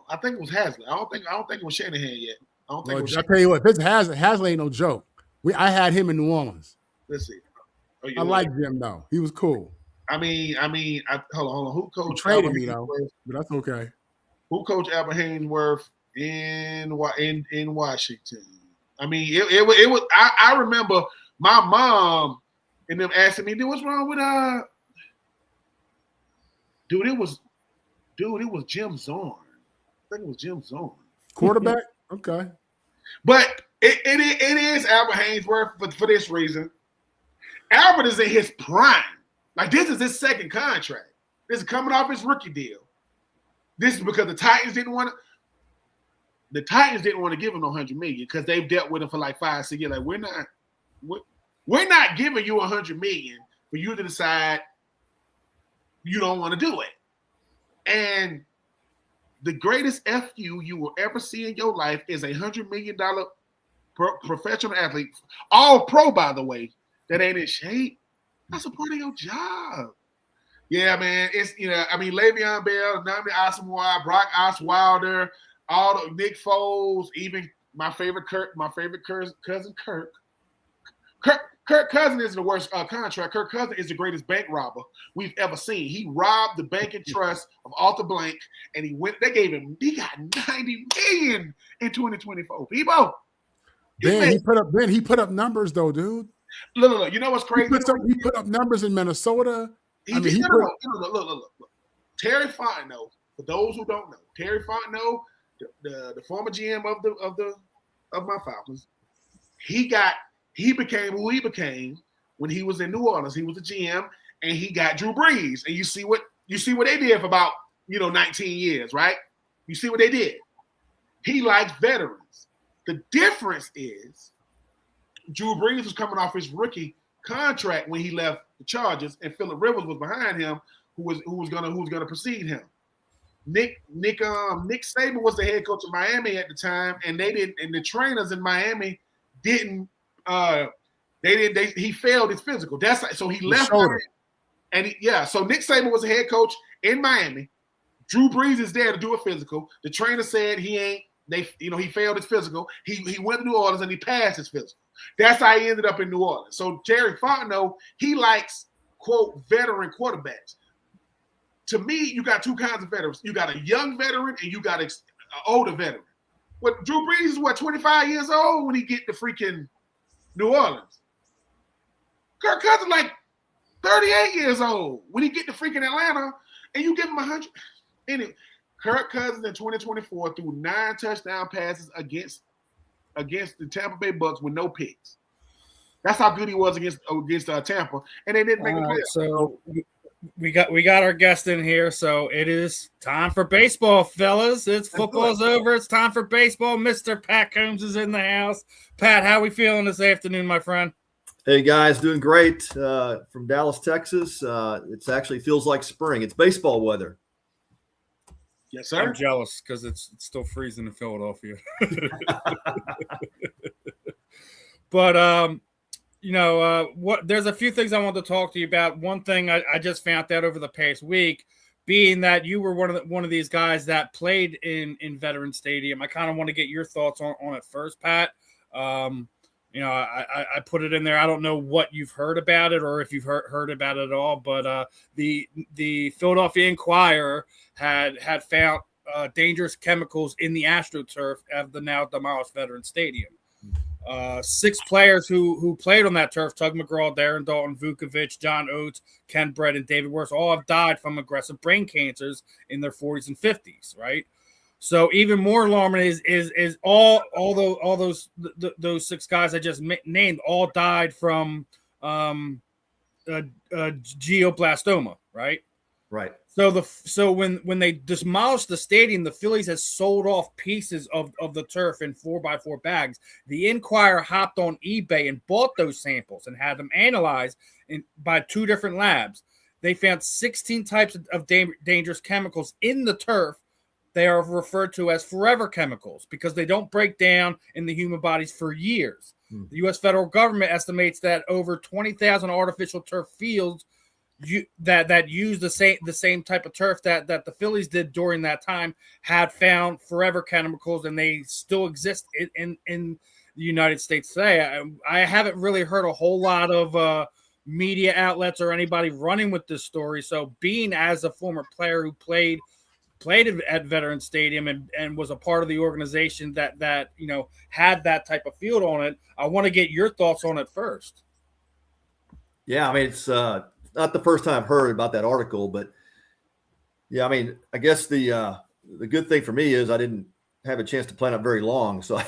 I think it was Hazlitt. I don't think it was Shanahan yet. I don't think it was. I tell you what, if it's Hazlitt ain't no joke. I had him in New Orleans. Let's see. I like Jim though. He was cool. Hold on. Who coached? Traded me though, but that's okay. Who coached Albert Haynesworth in Washington? I mean, it was. I remember my mom and them asking me, "Dude, what's wrong with Dude, it was Jim Zorn. I think it was Jim Zorn. Quarterback? Okay. But it is Albert Haynesworth for this reason. Albert is in his prime. Like, this is his second contract. This is coming off his rookie deal. This is because the Titans didn't want to give him no $100 million because they've dealt with him for like 5-6 years. Like, we're not giving you $100 million for you to decide you don't want to do it. And the greatest FU you will ever see in your life is a $100 million professional athlete, all pro, by the way, that ain't in shape. That's a part of your job. Yeah, man. It's, Le'Veon Bell, Nnamdi Asomugha, Brock Osweiler, all the Nick Foles, even my favorite cousin Kirk. Kirk Cousins is the worst contract. Kirk Cousins is the greatest bank robber we've ever seen. He robbed the bank and trust of Arthur Blank, and he got $90 million in 2024. People. He put up numbers though, dude. Look. You know what's crazy? He put up numbers in Minnesota. Look. Terry Fontenot, for those who don't know, Terry Fontenot, the former GM of my Falcons, he became who he became when he was in New Orleans. He was a GM, and he got Drew Brees. And you see what they did for about 19 years, right? You see what they did. He likes veterans. The difference is Drew Brees was coming off his rookie contract when he left the Chargers, and Phillip Rivers was behind him, who was gonna precede him. Nick Saban was the head coach of Miami at the time, and the trainers in Miami didn't. He failed his physical. So he left. So Nick Saban was the head coach in Miami. Drew Brees is there to do a physical. The trainer said he failed his physical. He went to New Orleans and he passed his physical. That's how he ended up in New Orleans. So Terry Fontenot, he likes, quote, veteran quarterbacks. To me, you got two kinds of veterans. You got a young veteran and you got an older veteran. Drew Brees is 25 years old when he get to freaking New Orleans. Kirk Cousins like 38 years old when he get to freaking Atlanta, and you give him 100. Anyway, Kirk Cousins in 2024 threw 9 touchdown passes against the Tampa Bay Bucks with no picks. That's how good he was against Tampa, and they didn't make the playoffs. So we got our guest in here, so it is time for baseball, fellas. Football's over. It's time for baseball. Mr. Pat Combs is in the house. Pat, how we feeling this afternoon, my friend? Hey guys, doing great from Dallas, Texas. It actually feels like spring. It's baseball weather. Yes, sir. I'm jealous because it's still freezing in Philadelphia. But there's a few things I want to talk to you about. One thing I just found out over the past week, being that you were one of these guys that played in Veteran Stadium. I kind of want to get your thoughts on it first, Pat. I put it in there. I don't know what you've heard about it or if you've heard about it at all, but the Philadelphia Inquirer had found dangerous chemicals in the AstroTurf of the now demolished Veteran Stadium. 6 players who played on that turf, Tug McGraw, Darren Dalton, Vukovic, John Oates, Ken Brett, and David Worth, all have died from aggressive brain cancers in their 40s and 50s, right? So even more alarming is all those 6 guys I just named all died from glioblastoma, right? Right. So when they demolished the stadium, the Phillies has sold off pieces of the turf in 4x4 bags. The Inquirer hopped on eBay and bought those samples and had them analyzed by 2 different labs. They found 16 types of dangerous chemicals in the turf. They are referred to as forever chemicals because they don't break down in the human bodies for years. The U.S. federal government estimates that over 20,000 artificial turf fields that use the same type of turf that the Phillies did during that time had found forever chemicals, and they still exist in the United States today. I haven't really heard a whole lot of media outlets or anybody running with this story. So being as a former player who played at Veterans Stadium and was a part of the organization that had that type of field on it, I want to get your thoughts on it first. Yeah, I mean, it's not the first time I've heard about that article, but yeah, I mean, I guess the good thing for me is I didn't have a chance to plan up very long. So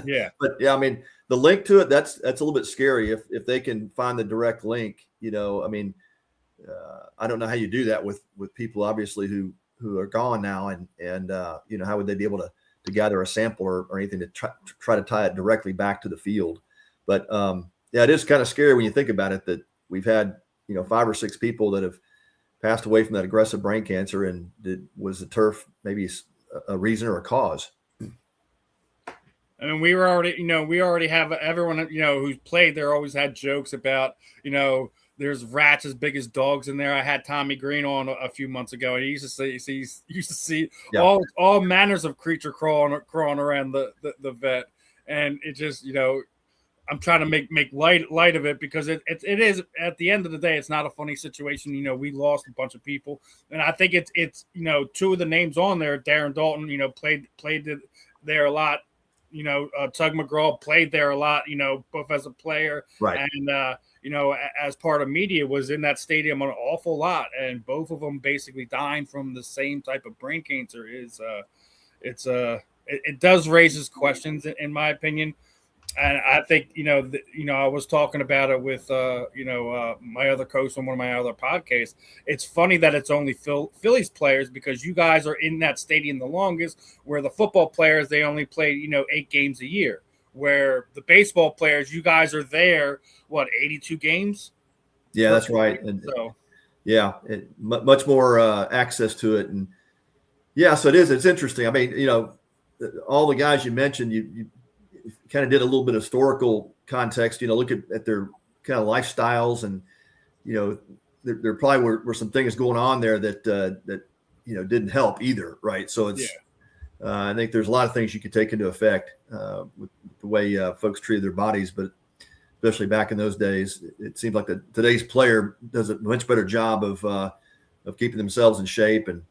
yeah, but yeah, I mean, the link to it, that's a little bit scary if they can find the direct link, I mean, I don't know how you do that with people obviously who are gone now, and how would they be able to gather a sample or anything to try to tie it directly back to the field. But yeah, it is kind of scary when you think about it that we've had 5 or 6 people that have passed away from that aggressive brain cancer, and was the turf maybe a reason or a cause? I mean, we already have everyone who's played there always had jokes about there's rats as big as dogs in there. I had Tommy Green on a few months ago, and he used to see yeah, all manners of creature crawling around the vet, and it just I'm trying to make light of it because it is, at the end of the day, it's not a funny situation. We lost a bunch of people, and I think it's 2 of the names on there. Darren Dalton, played there a lot. Tug McGraw played there a lot. Both as a player, right, and as part of media, was in that stadium an awful lot, and both of them basically dying from the same type of brain cancer. It does raises questions in my opinion. And I think, I was talking about it with, my other coach on one of my other podcasts. It's funny that it's only Phillies players because you guys are in that stadium the longest, where the football players, they only play, 8 games a year, where the baseball players, you guys are there, 82 games? Yeah, that's right. And so, yeah, much more access to it. And yeah, so it's interesting. I mean, all the guys you mentioned, you kind of did a little bit of historical context, look at their kind of lifestyles, and, there probably were some things going on there that didn't help either. Right. So it's, I think there's a lot of things you could take into effect with the way folks treated their bodies, but especially back in those days, it seems like today's player does a much better job of keeping themselves in shape. And,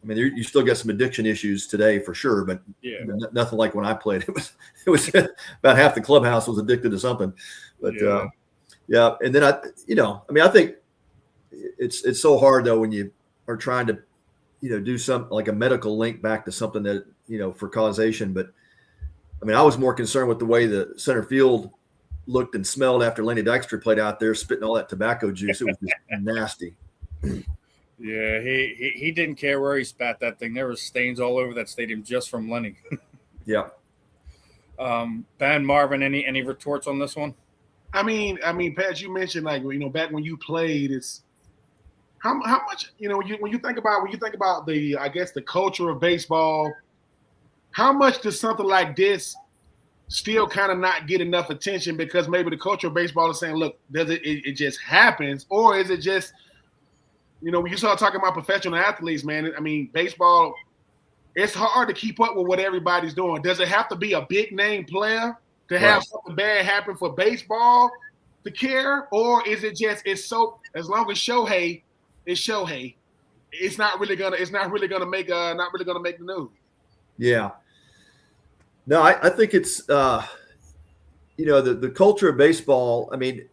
I mean, you still get some addiction issues today for sure, but nothing like when I played. It was about half the clubhouse was addicted to something. But and then I think it's so hard though when you are trying to do something like a medical link back to something that for causation. But I mean, I was more concerned with the way the center field looked and smelled after Lenny Dykstra played out there spitting all that tobacco juice. It was just nasty. Yeah, he didn't care where he spat that thing. There was stains all over that stadium just from Lenny. Yeah. Ben, Marvin, any retorts on this one? I mean, Pat, you mentioned back when you played, it's how much when you think about the, I guess, the culture of baseball, how much does something like this still kind of not get enough attention because maybe the culture of baseball is saying, look, does it just happens, or is it just when you start talking about professional athletes, man, I mean, baseball, it's hard to keep up with what everybody's doing. Does it have to be a big name player to have something bad happen for baseball to care? Or is it just, as long as Shohei is Shohei, it's not really gonna make the news. Yeah. No, I think it's the culture of baseball. I mean,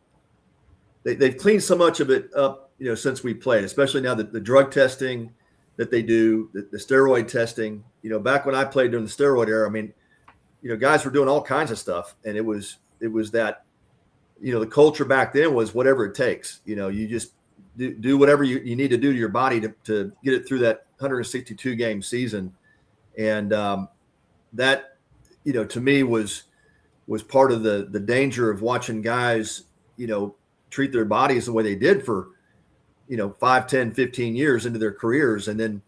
they've cleaned so much of it up, since we played, especially now that the drug testing, that they do, the steroid testing. You know, back when I played during the steroid era, I mean, you know, guys were doing all kinds of stuff, and it was that, you know, the culture back then was whatever it takes. You know, you just do whatever you need to do to your body to get it through that 162 game season. And that, you know, to me was part of the danger of watching guys, you know, treat their bodies the way they did for, you know, 5, 10, 15 years into their careers. And then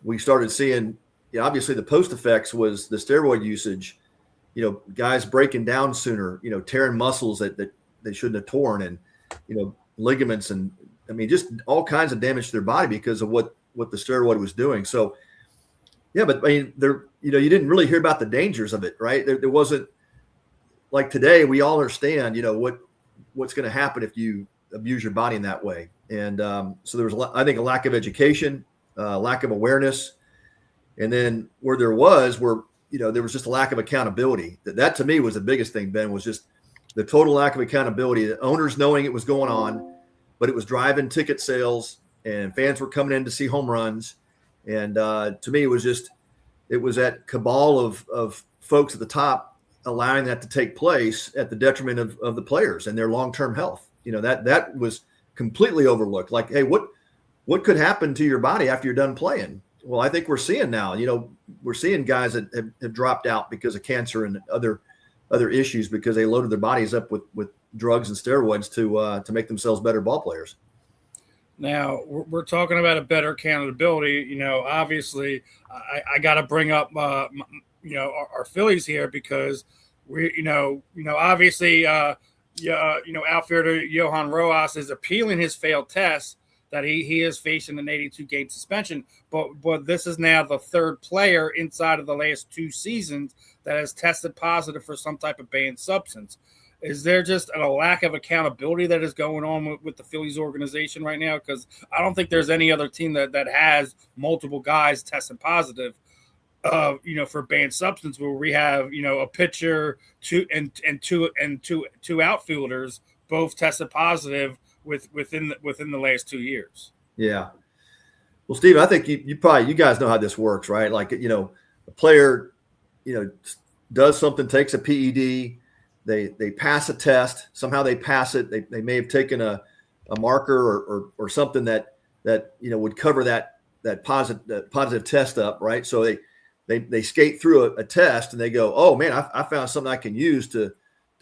we started seeing, you know, obviously the post effects was the steroid usage, you know, guys breaking down sooner, you know, tearing muscles that they shouldn't have torn, and, you know, ligaments, and I mean, just all kinds of damage to their body because of what the steroid was doing. So, yeah, but I mean, you know, you didn't really hear about the dangers of it, right? There wasn't, like today, we all understand, you know, what's going to happen if you abuse your body in that way. And so there was, I think, a lack of education, lack of awareness. And then where there was just a lack of accountability. That to me was the biggest thing, Ben, was just the total lack of accountability. The owners knowing it was going on, but it was driving ticket sales, and fans were coming in to see home runs. And to me, it was that cabal of folks at the top allowing that to take place at the detriment of the players and their long-term health. You know, that was completely overlooked. Like, hey, what could happen to your body after you're done playing? Well, I think we're seeing now, you know, we're seeing guys that have dropped out because of cancer and other issues because they loaded their bodies up with drugs and steroids to make themselves better ball players. Now we're talking about a better accountability. You know, obviously, I got to bring up, you know, our Phillies here because we, you know, obviously, you know, outfielder Johan Rojas is appealing his failed test that he is facing an 82 game suspension. But this is now the third player inside of the last 2 seasons that has tested positive for some type of banned substance. Is there just a lack of accountability that is going on with the Phillies organization right now? Because I don't think there's any other team that has multiple guys testing positive, you know, for banned substance, where we have, you know, a pitcher, two outfielders both tested positive within the last 2 years. Yeah. Well, Steve, I think you guys know how this works, right? Like, you know, a player, you know, does something, takes a PED. They pass a test. Somehow they pass it. They may have taken a marker or something that you know would cover that positive test up, right? So they skate through a test and they go, oh man, I found something I can use to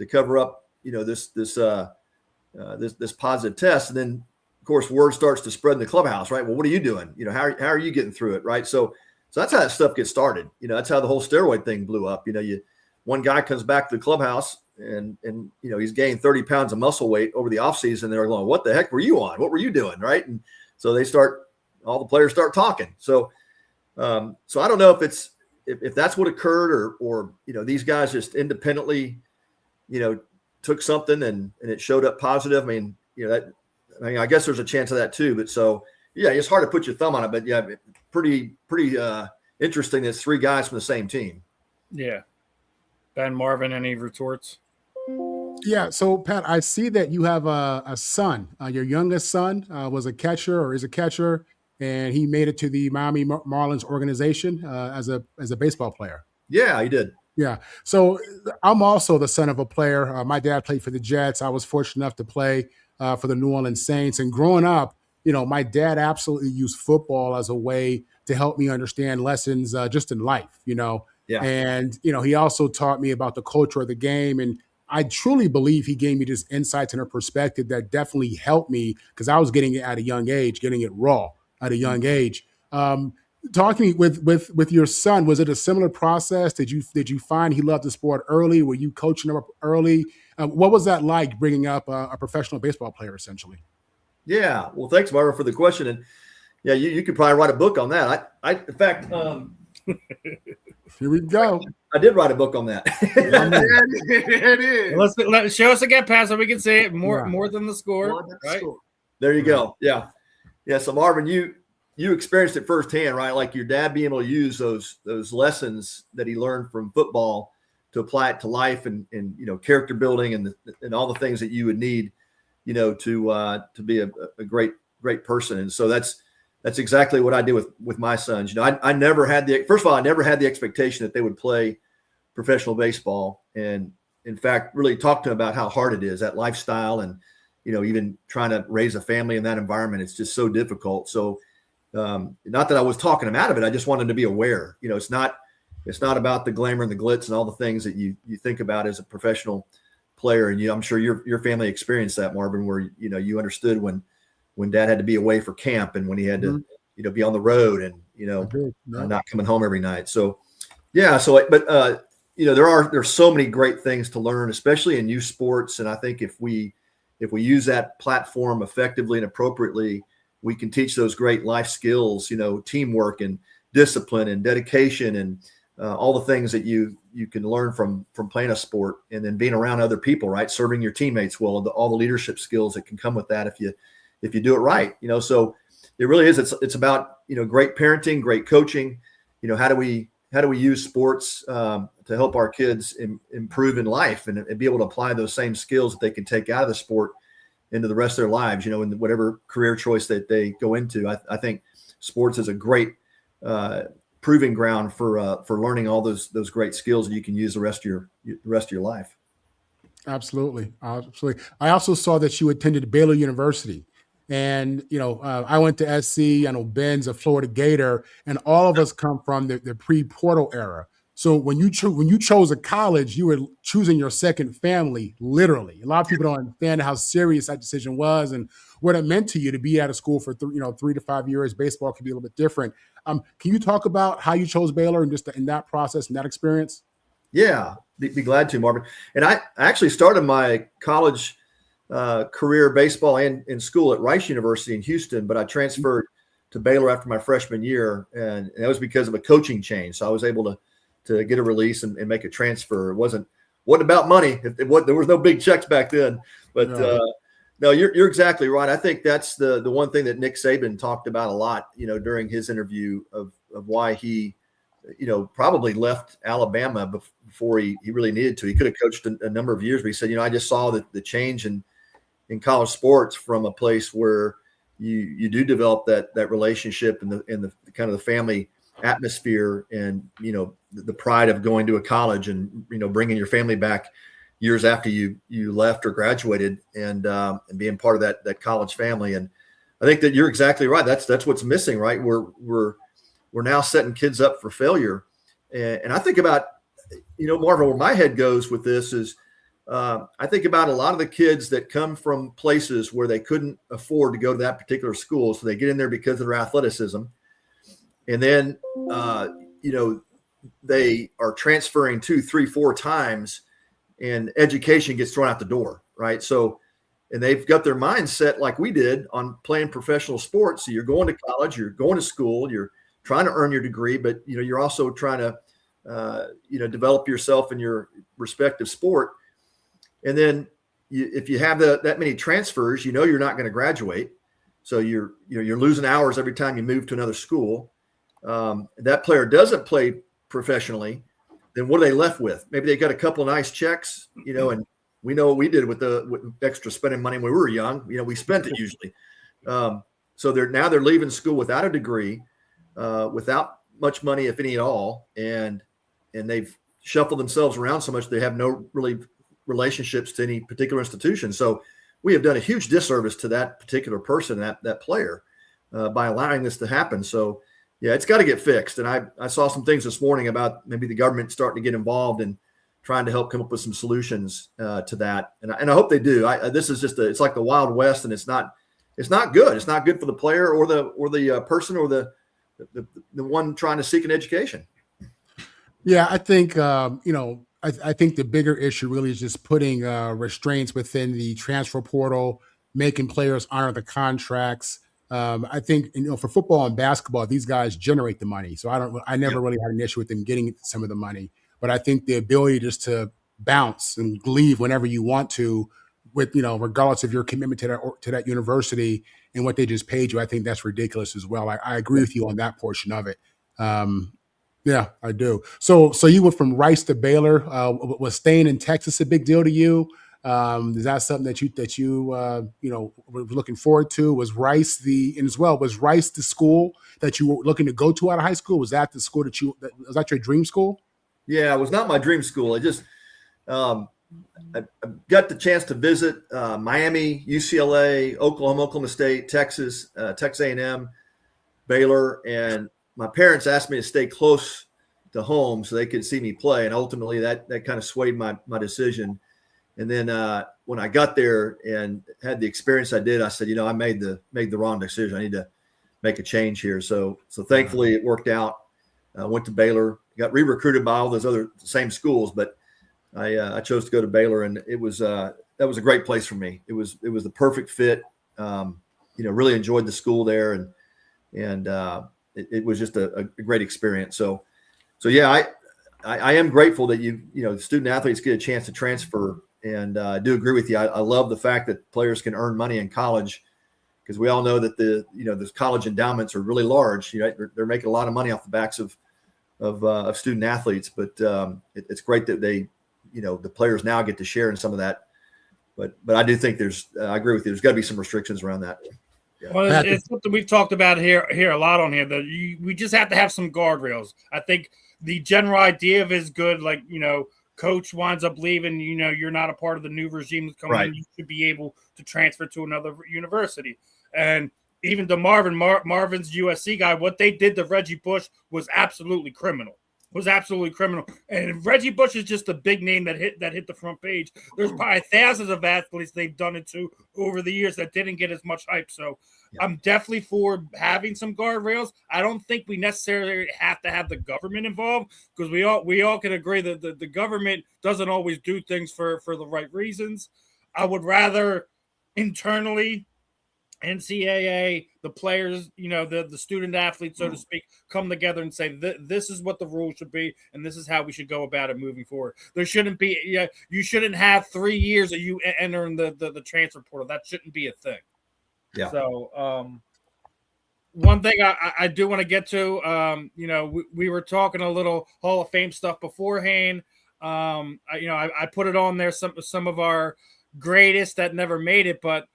cover up, you know, this positive test. And then of course word starts to spread in the clubhouse, right? Well, what are you doing? You know, how are you getting through it, right? So that's how that stuff gets started. You know, that's how the whole steroid thing blew up. You know, one guy comes back to the clubhouse and you know, he's gained 30 pounds of muscle weight over the offseason. They're going, what the heck were you on? What were you doing? Right. And so all the players start talking. So I don't know if that's what occurred or, you know, these guys just independently, you know, took something and it showed up positive. I mean, you know, I guess there's a chance of that too, but so, yeah, it's hard to put your thumb on it, but yeah, pretty interesting. It's 3 guys from the same team. Yeah. Ben, Marvin, any retorts? Yeah. So, Pat, I see that you have a son. Your youngest son was a catcher or is a catcher, and he made it to the Miami Marlins organization as a baseball player. Yeah, he did. Yeah. So I'm also the son of a player. My dad played for the Jets. I was fortunate enough to play for the New Orleans Saints. And growing up, you know, my dad absolutely used football as a way to help me understand lessons just in life, you know. Yeah. And, you know, he also taught me about the culture of the game. And I truly believe he gave me this insights and a perspective that definitely helped me because I was getting it at a young age, getting it raw at a young age. Talk to me with your son. Was it a similar process? Did you find he loved the sport early? Were you coaching him up early? What was that like bringing up a professional baseball player essentially? Yeah. Well, thanks, Marvin, for the question. And yeah, you could probably write a book on that. I in fact, here we go. I did write a book on that. It is. Let's show us again, Pat, so we can see it more than the score. Right? There you go. Yeah. Yeah. So Marvin, you experienced it firsthand, right? Like your dad being able to use those lessons that he learned from football to apply it to life and you know, character building and all the things that you would need, you know, to be a great person. And so that's that's exactly what I did with my sons. You know, I never had first of all, I never had the expectation that they would play professional baseball. And in fact, really talk to them about how hard it is, that lifestyle, and, you know, even trying to raise a family in that environment. It's just so difficult. So not that I was talking them out of it. I just wanted to be aware, you know, it's not about the glamour and the glitz and all the things that you think about as a professional player. And I'm sure your family experienced that, Marvin, where, you know, you understood when dad had to be away for camp and when he had to, you know, be on the road and, you know, not coming home every night. So, yeah. So, but, you know, there's so many great things to learn, especially in youth sports. And I think if we use that platform effectively and appropriately, we can teach those great life skills, you know, teamwork and discipline and dedication and all the things that you can learn from playing a sport, and then being around other people, right? Serving your teammates well, all the leadership skills that can come with that if you do it right, you know. So it really is. It's about, you know, great parenting, great coaching. You know, how do we use sports to help our kids improve in life and be able to apply those same skills that they can take out of the sport into the rest of their lives, you know, in whatever career choice that they go into. I think sports is a great proving ground for learning all those great skills that you can use the rest of your life. Absolutely. Absolutely. I also saw that you attended Baylor University. And, you know, I went to SC. I know Ben's a Florida Gator, and all of us come from the pre-portal era. So when you chose a college, you were choosing your second family, literally. A lot of people don't understand how serious that decision was and what it meant to you to be out of school for 3 to 5 years. Baseball can be a little bit different. Can you talk about how you chose Baylor and just in that process and that experience? Yeah, be glad to, Marvin. And I actually started my college career baseball and in school at Rychel University in Houston, but I transferred to Baylor after my freshman year, and that was because of a coaching change. So I was able to get a release and make a transfer. It wasn't about money. There was no big checks back then, but no, you're exactly right. I think that's the one thing that Nick Saban talked about a lot, you know, during his interview of why he, you know, probably left Alabama before he really needed to. He could have coached a number of years, but he said, you know, I just saw the change in college sports from a place where you do develop that relationship and the kind of the family atmosphere and, you know, the pride of going to a college and, you know, bringing your family back years after you left or graduated and being part of that college family. And I think that you're exactly right. That's what's missing, right? We're now setting kids up for failure. And I think about, you know, Marvin, where my head goes with this is I think about a lot of the kids that come from places where they couldn't afford to go to that particular school. So they get in there because of their athleticism. And then, you know, they are transferring 2, 3, 4 times and education gets thrown out the door. Right. So, and they've got their mind set like we did on playing professional sports. So you're going to college, you're going to school, you're trying to earn your degree, but, you know, you're also trying to, you know, develop yourself in your respective sport. And then if you have that many transfers, you know, you're not going to graduate. So you're losing hours every time you move to another school. That player doesn't play professionally, then what are they left with? Maybe they got a couple of nice checks, you know, and we know what we did with extra spending money when we were young. You know, we spent it usually. So they're leaving school without a degree, without much money, if any at all, and they've shuffled themselves around so much they have no really relationships to any particular institution. So we have done a huge disservice to that particular person, that player, by allowing this to happen. So yeah, it's got to get fixed. And I saw some things this morning about maybe the government starting to get involved and trying to help come up with some solutions to that. And I hope they do. This is just it's like the Wild West, and it's not good. It's not good for the player or the person or the one trying to seek an education. Yeah, I think you know, I think the bigger issue really is just putting restraints within the transfer portal, making players honor the contracts. I think, you know, for football and basketball, these guys generate the money. So I never really had an issue with them getting some of the money. But I think the ability just to bounce and leave whenever you want to, with, you know, regardless of your commitment to that university and what they just paid you, I think that's ridiculous as well. I agree with you on that portion of it. Yeah, I do. So you went from Rice to Baylor. Was staying in Texas a big deal to you? Is that something that you were looking forward to? Was Rice was Rice the school that you were looking to go to out of high school? Was that the school was that your dream school? Yeah, it was not my dream school. I got the chance to visit Miami, UCLA, Oklahoma State, Texas, Texas A&M, Baylor, and my parents asked me to stay close to home so they could see me play, and ultimately that kind of swayed my decision. And then when I got there and had the experience I did, I said, I made the wrong decision. I need to make a change here. So thankfully it worked out. I went to Baylor, got re-recruited by all those other same schools, but I chose to go to Baylor, and it was that was a great place for me. It was the perfect fit. Really enjoyed the school there, and it was just a great experience. So yeah, I am grateful that the student athletes get a chance to transfer, and I do agree with you. I love the fact that players can earn money in college, because we all know that the college endowments are really large. They're making a lot of money off the backs of student athletes, but it's great that they. The players now get to share in some of that, but I do think I agree with you. There's got to be some restrictions around that. Yeah. Well, it's something we've talked about here a lot on here, that we just have to have some guardrails. I think the general idea of it is good. Like, coach winds up leaving, you're not a part of the new regime that's coming in. You should be able to transfer to another university. And even to Marvin's USC guy, what they did to Reggie Bush was absolutely criminal. And Reggie Bush is just a big name that hit the front page. There's probably thousands of athletes they've done it to over the years that didn't get as much hype. So I'm definitely for having some guardrails. I don't think we necessarily have to have the government involved, because we all can agree that the government doesn't always do things for the right reasons. I would rather internally, NCAA, the players, the student athletes, so to speak, come together and say, this is what the rules should be, and this is how we should go about it moving forward. There shouldn't be, you shouldn't have 3 years of you entering the transfer portal. That shouldn't be a thing. Yeah. So, one thing I do want to get to, we were talking a little Hall of Fame stuff beforehand. I put it on there, some of our greatest that never made it, but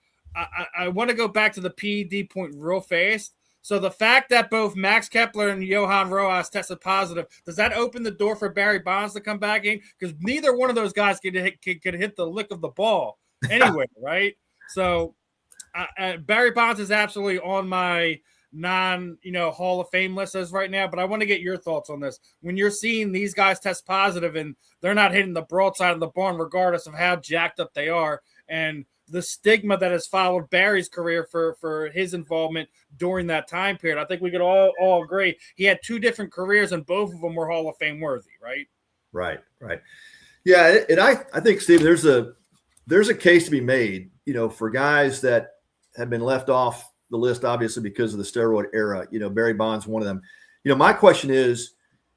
I want to go back to the PED point real fast. So the fact that both Max Kepler and Johan Rojas tested positive, does that open the door for Barry Bonds to come back in? Because neither one of those guys could hit the lick of the ball anywhere, right? So Barry Bonds is absolutely on my Hall of Fame list as right now, but I want to get your thoughts on this. When you're seeing these guys test positive and they're not hitting the broadside of the barn, regardless of how jacked up they are, and the stigma that has followed Barry's career for his involvement during that time period, I think we could all agree he had 2 different careers, and both of them were Hall of Fame worthy, right? Right. Yeah, and I think, Steve, there's a case to be made, for guys that have been left off the list, obviously because of the steroid era. Barry Bonds, one of them. My question is,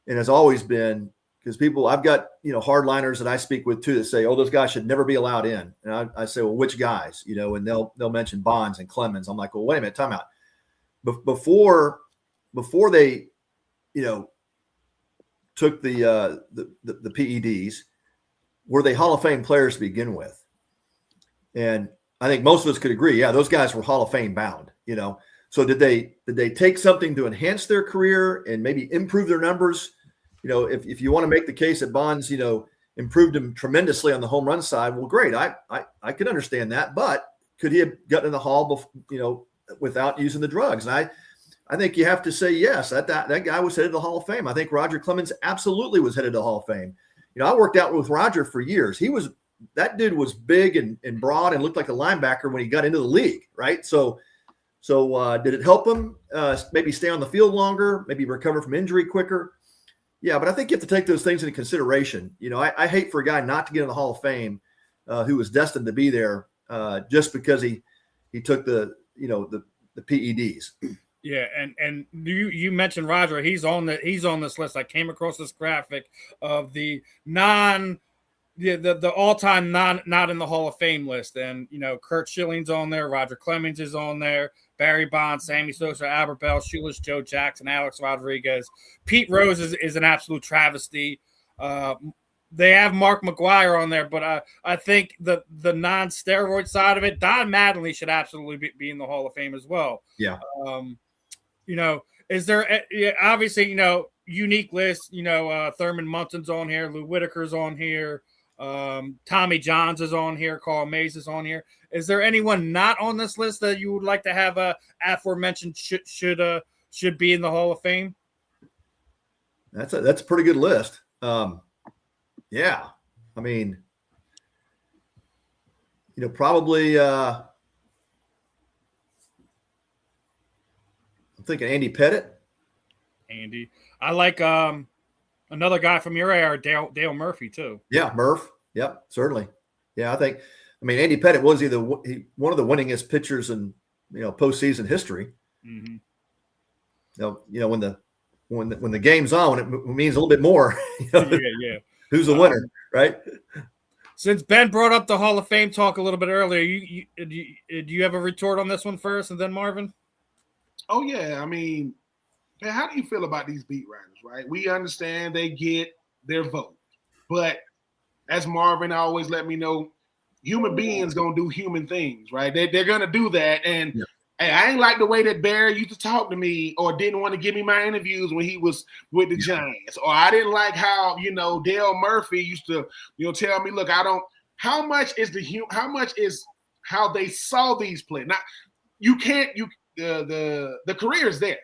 and has always been, because I've got, hardliners that I speak with too that say, oh, those guys should never be allowed in. And I say, well, which guys? And they'll mention Bonds and Clemens. I'm like, well, wait a minute, time out. Before they, took the PEDs, were they Hall of Fame players to begin with? And I think most of us could agree, yeah, those guys were Hall of Fame bound. So did they take something to enhance their career and maybe improve their numbers? If you want to make the case that Bonds, improved him tremendously on the home run side, well, great. I could understand that, but could he have gotten in the Hall, without using the drugs? And I think you have to say yes. That guy was headed to the Hall of Fame. I think Roger Clemens absolutely was headed to the Hall of Fame. I worked out with Roger for years. That dude was big and broad and looked like a linebacker when he got into the league, right? So did it help him maybe stay on the field longer, maybe recover from injury quicker? Yeah, but I think you have to take those things into consideration. I hate for a guy not to get in the Hall of Fame who was destined to be there just because he took the PEDs. Yeah, and you mentioned Roger. He's on this list. I came across this graphic of the all-time not in the Hall of Fame list, and Kurt Schilling's on there, Roger Clemens is on there, Barry Bonds, Sammy Sosa, Albert Bell, Shoeless Joe Jackson, Alex Rodriguez. Pete Rose is an absolute travesty. they have Mark McGwire on there, but I think the non-steroid side of it, Don Mattingly should absolutely be in the Hall of Fame as well. Yeah. Is there obviously unique list? Thurman Munson's on here, Lou Whitaker's on here, Tommy Johns is on here, Carl Mays is on here. Is there anyone not on this list that you would like to have aforementioned should be in the Hall of Fame? That's a pretty good list. Yeah, I mean, probably. I'm thinking Andy Pettit. Andy, I like another guy from your era, Dale Murphy too. Yeah, Murph. Yep, certainly. Yeah, Andy Pettit was one of the winningest pitchers in postseason history. Mm-hmm. When the game's on, it means a little bit more. Yeah. Who's the winner, right? Since Ben brought up the Hall of Fame talk a little bit earlier, do you have a retort on this one first, and then Marvin? Oh yeah, I mean, man, how do you feel about these beat writers? Right, we understand they get their vote, but as Marvin always let me know, human beings gonna do human things, right? They're gonna do that, and. Yeah. Hey, I ain't like the way that Barry used to talk to me or didn't want to give me my interviews when he was with the Giants. Or I didn't like how, Dale Murphy used to, tell me, look, how much is how they saw these plays. Now, the career is there,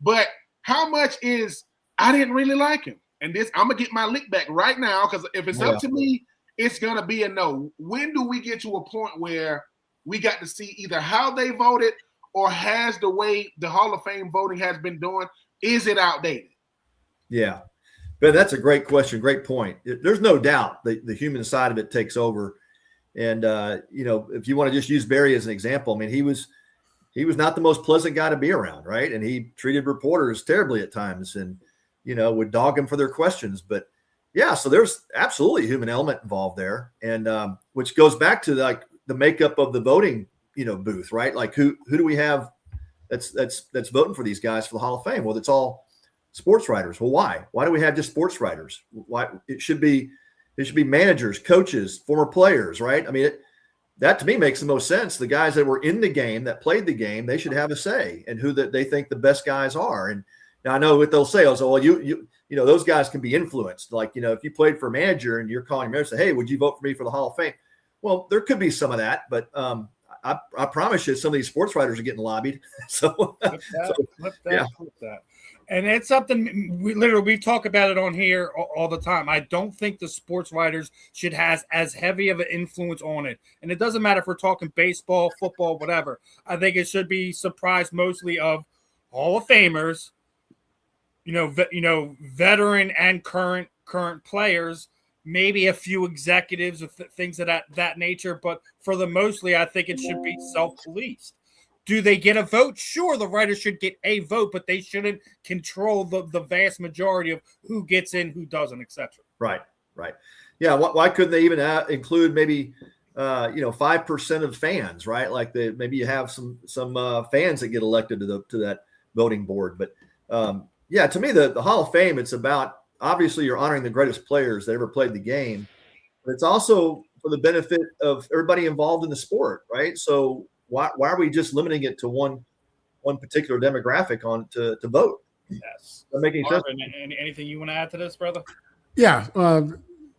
but how much is I didn't really like him. And this, I'm going to get my lick back right now because if it's up to me, it's going to be a no. When do we get to a point where we got to see either how they voted or has the way the Hall of Fame voting has been doing, is it outdated? Yeah. But that's a great question. Great point. There's no doubt the human side of it takes over. And, if you want to just use Barry as an example, I mean, he was not the most pleasant guy to be around, right? And he treated reporters terribly at times and, would dog them for their questions. But, yeah, so there's absolutely a human element involved there. And which goes back to, like, the makeup of the voting booth, right? Like who do we have that's voting for these guys for the Hall of Fame? Well, it's all sports writers. Well, why do we have just sports writers? Why it should be managers, coaches, former players, right? I mean, that to me makes the most sense. The guys that were in the game, that played the game, they should have a say in who that they think the best guys are. And now I know what they'll say. Well, you those guys can be influenced. Like, if you played for a manager and you're calling your manager, say, hey, would you vote for me for the Hall of Fame? Well, there could be some of that, but I promise you, some of these sports writers are getting lobbied. So, flip that. And it's something we talk about it on here all the time. I don't think the sports writers should have as heavy of an influence on it. And it doesn't matter if we're talking baseball, football, whatever. I think it should be surprised mostly of Hall of Famers, veteran and current players, maybe a few executives of things of that nature. But for the mostly, I think it should be self-policed. Do they get a vote? Sure, the writers should get a vote, but they shouldn't control the vast majority of who gets in, who doesn't, etc. Right. Yeah, why couldn't they even include maybe 5% of fans, right? Like maybe you have some fans that get elected to that voting board. But yeah, to me, the Hall of Fame, it's about obviously you're honoring the greatest players that ever played the game, but it's also for the benefit of everybody involved in the sport, right? So why are we just limiting it to one particular demographic to vote? Yes. Does that make any sense? Anything you want to add to this, brother? Yeah.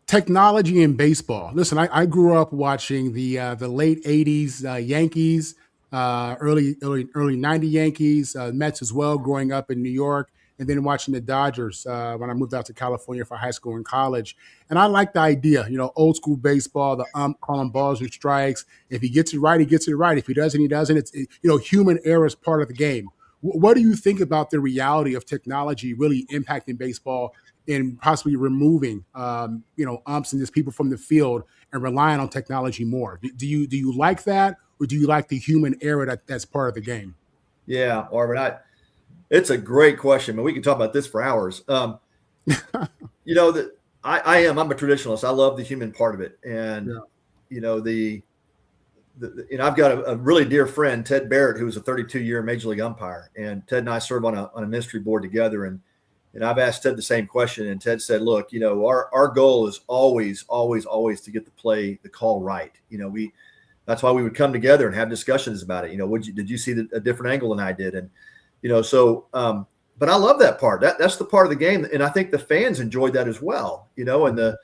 Technology in baseball. Listen, I grew up watching the late 80s Yankees, early 90 Yankees, Mets as well, growing up in New York, and then watching the Dodgers when I moved out to California for high school and college. And I like the idea, old school baseball, the calling balls and strikes. If he gets it right, he gets it right. If he doesn't, he doesn't. It's human error is part of the game. What do you think about the reality of technology really impacting baseball and possibly removing, umps and just people from the field and relying on technology more? Do you like that, or do you like the human error that's part of the game? Yeah, Marvin, it's a great question, but we can talk about this for hours. I'm a traditionalist. I love the human part of it. And, I've got a really dear friend, Ted Barrett, who was a 32-year Major League umpire. And Ted and I serve on a ministry board together. And, And I've asked Ted the same question, and Ted said, look, our goal is always, always, always to get the call right. That's why we would come together and have discussions about it. Did you see a different angle than I did? And, but I love that part. That's the part of the game. And I think the fans enjoyed that as well, and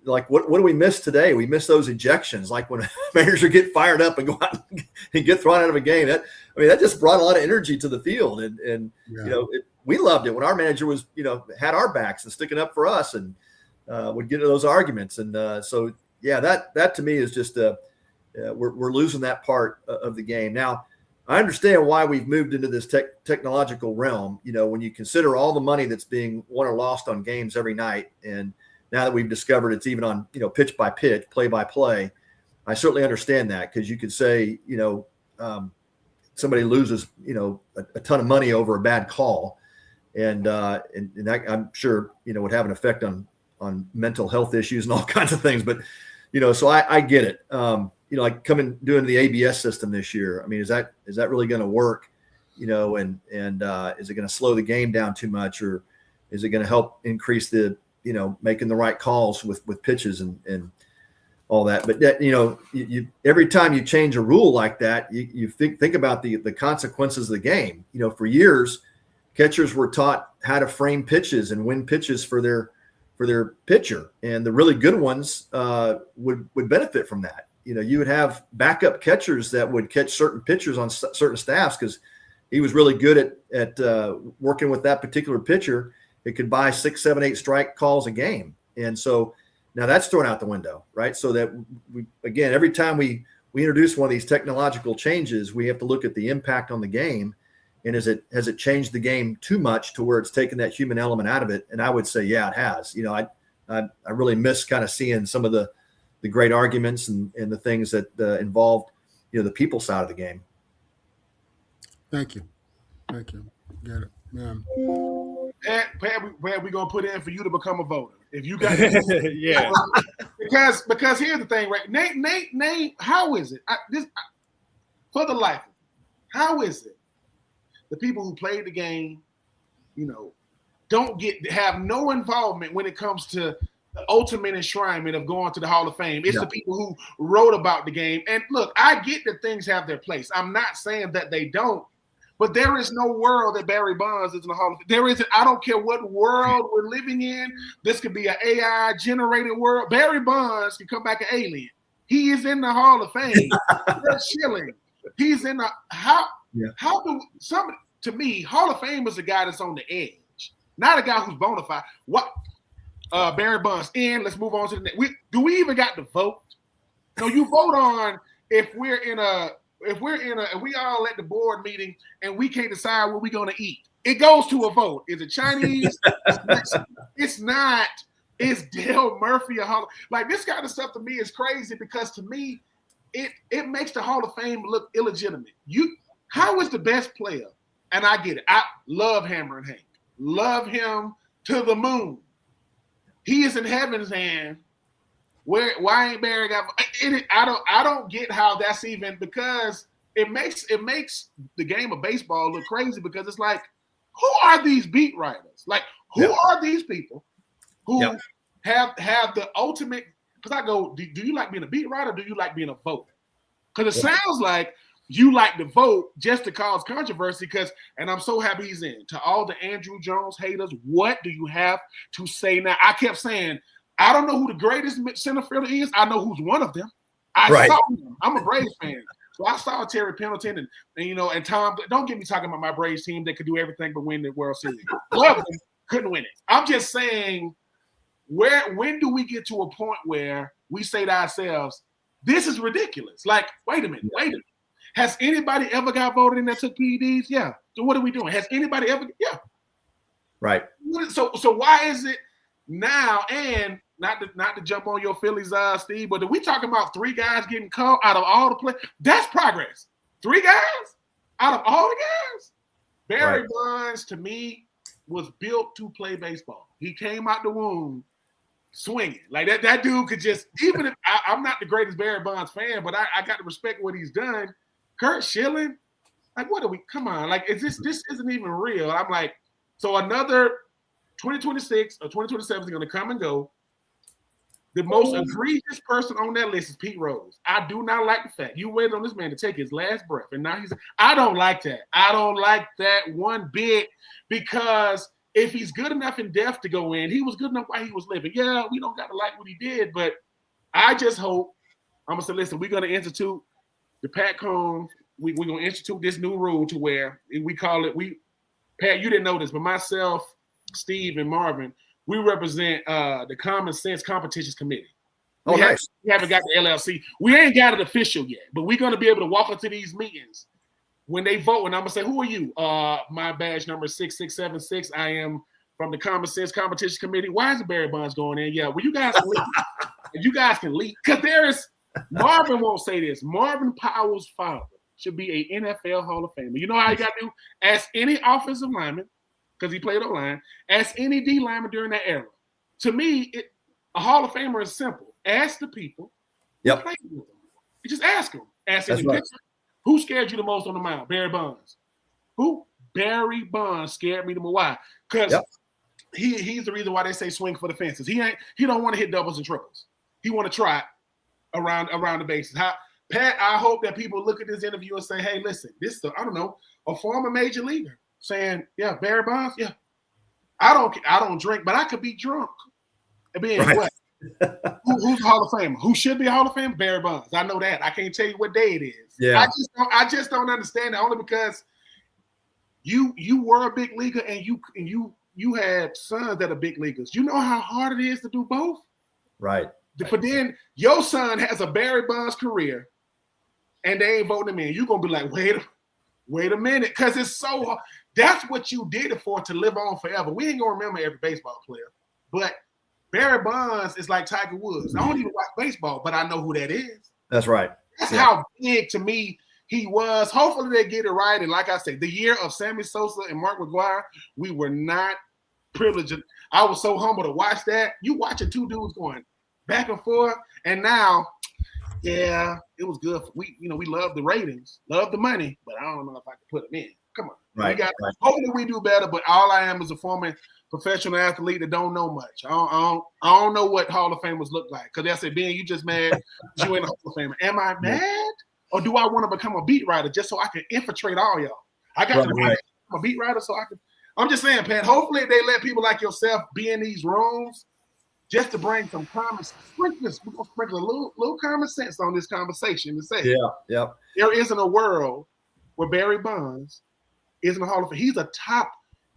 like, what do we miss today? We miss those ejections, like when managers get fired up and go out and get thrown out of a game. That just brought a lot of energy to the field. And we loved it when our manager was, had our backs and sticking up for us and would get into those arguments. And so, yeah, that to me is just we're losing that part of the game. Now, I understand why we've moved into this technological realm, when you consider all the money that's being won or lost on games every night. And now that we've discovered it's even on, pitch by pitch, play by play, I certainly understand that, because you could say, somebody loses, a ton of money over a bad call. And that, I'm sure, would have an effect on mental health issues and all kinds of things. But, so I get it. Like doing the ABS system this year. I mean, is that really going to work? And is it going to slow the game down too much, or is it going to help increase the, making the right calls with pitches and all that? But that, you every time you change a rule like that, you think about the consequences of the game. For years, catchers were taught how to frame pitches and win pitches for their pitcher, and the really good ones would benefit from that. You would have backup catchers that would catch certain pitchers on certain staffs because he was really good at working with that particular pitcher. It could buy 6, 7, 8 strike calls a game. And so now that's thrown out the window, right? So that again, every time we introduce one of these technological changes, we have to look at the impact on the game. And has it changed the game too much to where it's taken that human element out of it? And I would say, yeah, it has. I really miss kind of seeing some of the great arguments and the things that involved, the people side of the game. Thank you. Got it. Yeah. Pat, we're gonna put in for you to become a voter if you got yeah. because here's the thing, right? Nate, how is it? For the life of me, how is it the people who played the game, don't have no involvement when it comes to the ultimate enshrinement of going to the Hall of Fame? It's the people who wrote about the game. And look, I get that things have their place. I'm not saying that they don't, but there is no world that Barry Bonds is in the Hall of Fame. There isn't. I don't care what world we're living in. This could be an AI generated world. Barry Bonds can come back an alien. He is in the Hall of Fame. They're chilling. He's in the to me, Hall of Fame is a guy that's on the edge, not a guy who's bona fide. What? Barry Bonds in. Let's move on to the next. Do we even got to vote? No, you vote on if we all at the board meeting and we can't decide what we're going to eat. It goes to a vote. Is it Chinese? It's not. It's Dale Murphy. Like this kind of stuff to me is crazy, because to me, it makes the Hall of Fame look illegitimate. How is the best player? And I get it. I love Hammer and Hank. Love him to the moon. He is in heaven's hand. Why ain't Barry got it? I don't get how that's even, because it makes the game of baseball look crazy, because it's like, who are these beat writers? Like, who are these people who have the ultimate? Because I go, do you like being a beat writer? Or do you like being a voter? Because it sounds like you like to vote just to cause controversy. And I'm so happy he's in. To all the Andrew Jones haters, what do you have to say now? I kept saying, I don't know who the greatest center fielder is. I know who's one of them. I saw him. I'm a Braves fan. So I saw Terry Pendleton and Tom. Don't get me talking about my Braves team that could do everything but win the World Series. Love them, couldn't win it. I'm just saying, when do we get to a point where we say to ourselves, this is ridiculous? Like, wait a minute. Has anybody ever got voted in that took PEDs? Yeah. So what are we doing? Has anybody ever? Yeah. Right. So why is it now? And not to jump on your Phillies, Steve, but are we talking about 3 guys getting called out of all the play? That's progress. 3 guys out of all the guys. Barry Bonds, to me, was built to play baseball. He came out the womb swinging. Like that dude could just, even if I'm not the greatest Barry Bonds fan, but I got to respect what he's done. Kurt Schilling, like, what are we? Come on, like, this isn't even real. I'm like, so another 2026 or 2027 is going to come and go. The most egregious person on that list is Pete Rose. I do not like the fact you waited on this man to take his last breath, and now I don't like that. I don't like that one bit, because if he's good enough in death to go in, he was good enough while he was living. Yeah, we don't got to like what he did, but I just hope, I'm going to say, listen, we're going to institute the Pat Combs. We're going to institute this new rule to where we call it, Pat, you didn't know this, but myself, Steve, and Marvin, we represent the Common Sense Competitions Committee. We haven't got the LLC. We ain't got it official yet, but we're going to be able to walk into these meetings when they vote, and I'm going to say, who are you? My badge number is 6676. I am from the Common Sense Competition Committee. Why is the Barry Bonds going in? Yeah, well, you guys can leave. You guys can leave. Because there is, Marvin won't say this, Marvin Powell's father should be an NFL Hall of Famer. You know how you got to do? Ask any offensive lineman, because he played O-line, ask any D lineman during that era. To me, a Hall of Famer is simple. Ask the people who played with them. You just ask them. Ask any pitcher. Who scared you the most on the mound? Barry Bonds. Who? Barry Bonds scared me the most. Why? Because he's the reason why they say swing for the fences. He don't want to hit doubles and triples. He want to try around the bases. Pat, I hope that people look at this interview and say, hey, listen, this is a former major leaguer saying, yeah, Barry Bonds, yeah. I don't drink, but I could be drunk. And being what? Who's a Hall of Famer? Who should be a Hall of Famer? Barry Bonds. I know that. I can't tell you what day it is. Yeah. I just don't understand it, only because you were a big leaguer and you had sons that are big leaguers. You know how hard it is to do both? Right. But then your son has a Barry Bonds career and they ain't voting him in. You're gonna be like, wait a minute, because it's so hard. That's what you did it for, to live on forever. We ain't gonna remember every baseball player, but Barry Bonds is like Tiger Woods. I don't even watch baseball, but I know who that is. That's right. That's how big to me he was. Hopefully they get it right. And like I said, the year of Sammy Sosa and Mark McGwire, we were not privileged. I was so humble to watch that. You watching two dudes going back and forth, and now, yeah, it was good. We love the ratings, love the money, but I don't know if I can put them in. Come on. Right. Hopefully we do better, but all I am is a former professional athlete that don't know much. I don't know what Hall of Famers look like. Because they say, Ben, you just mad you ain't a Hall of Famer. Am I mad? Or do I want to become a beat writer just so I can infiltrate all y'all? I got to become a beat writer so I can. I'm just saying, Pat, hopefully they let people like yourself be in these rooms just to bring some common sense. We're going to sprinkle a little common sense on this conversation and say, there isn't a world where Barry Bonds isn't a Hall of Fame.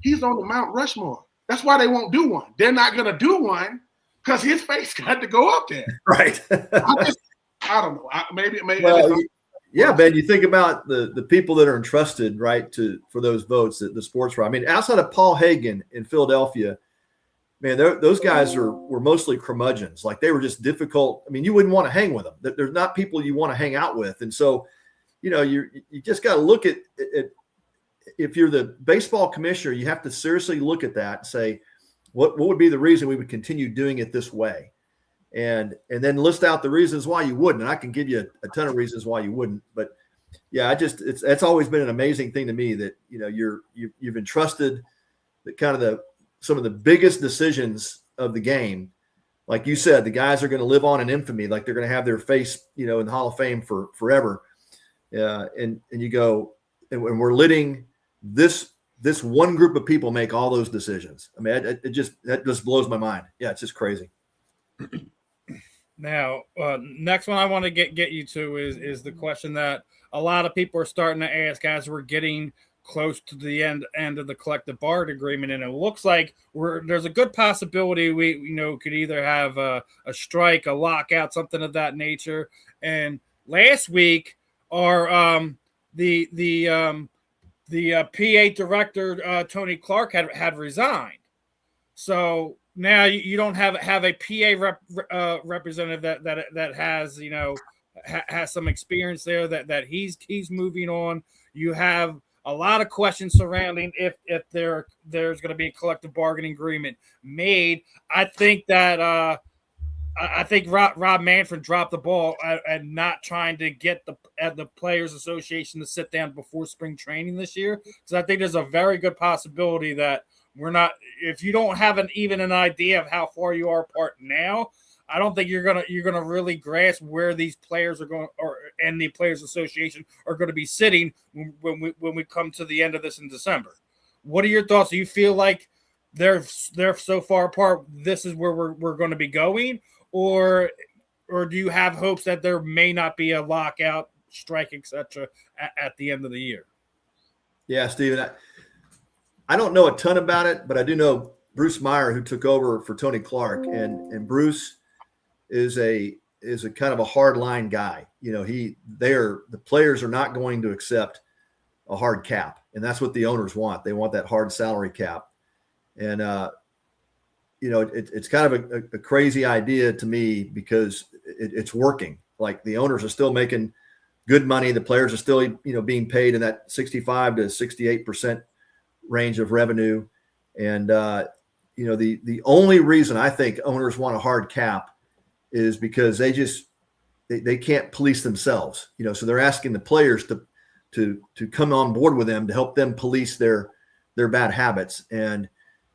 He's on the Mount Rushmore. That's why they won't do one. They're not going to do one because his face got to go up there. Right. I don't know. Maybe. Well, yeah, Ben, you think about the people that are entrusted, right, for those votes, the sports writer. I mean, outside of Paul Hagen in Philadelphia, man, those guys were mostly curmudgeons. Like, they were just difficult. I mean, you wouldn't want to hang with them. There's not people you want to hang out with. And so, you just got to look at if you're the baseball commissioner, you have to seriously look at that and say, what would be the reason we would continue doing it this way? And then list out the reasons why you wouldn't. And I can give you a ton of reasons why you wouldn't. But yeah, it's always been an amazing thing to me that, you've entrusted some of the biggest decisions of the game. Like you said, the guys are going to live on in infamy. Like, they're going to have their face, in the Hall of Fame for forever. And you go, and we're letting this one group of people make all those decisions. I mean, that just blows my mind. Yeah, it's just crazy. Now, next one I want to get you to is the question that a lot of people are starting to ask as we're getting close to the end of the collective bargaining agreement, and it looks like there's a good possibility we could either have a strike, a lockout, something of that nature. And last week, our the PA director, Tony Clark, had resigned. So now you don't have a PA representative that has has some experience there that he's moving on. You have a lot of questions surrounding if there's going to be a collective bargaining agreement made. I think that Rob Manfred dropped the ball and not trying to get the Players Association to sit down before spring training this year. So I think there's a very good possibility that if you don't have even an idea of how far you are apart now, I don't think you're gonna really grasp where these players are going, and the Players Association are going to be sitting when we come to the end of this in December. What are your thoughts? Do you feel like they're so far apart, this is where we're going to be going, or do you have hopes that there may not be a lockout, strike, etc. at the end of the year? Yeah, Steven, I don't know a ton about it, but I do know Bruce Meyer, who took over for Tony Clark, and Bruce is a kind of a hard line guy. You know, the players are not going to accept a hard cap, and that's what the owners want. They want that hard salary cap. And you know, it's kind of a crazy idea to me because it's working. Like, the owners are still making good money. The players are still, you know, being paid in that 65 to 68% range of revenue. And you know, the only reason I think owners want a hard cap is because they can't police themselves, you know, so they're asking the players to come on board with them to help them police their bad habits. And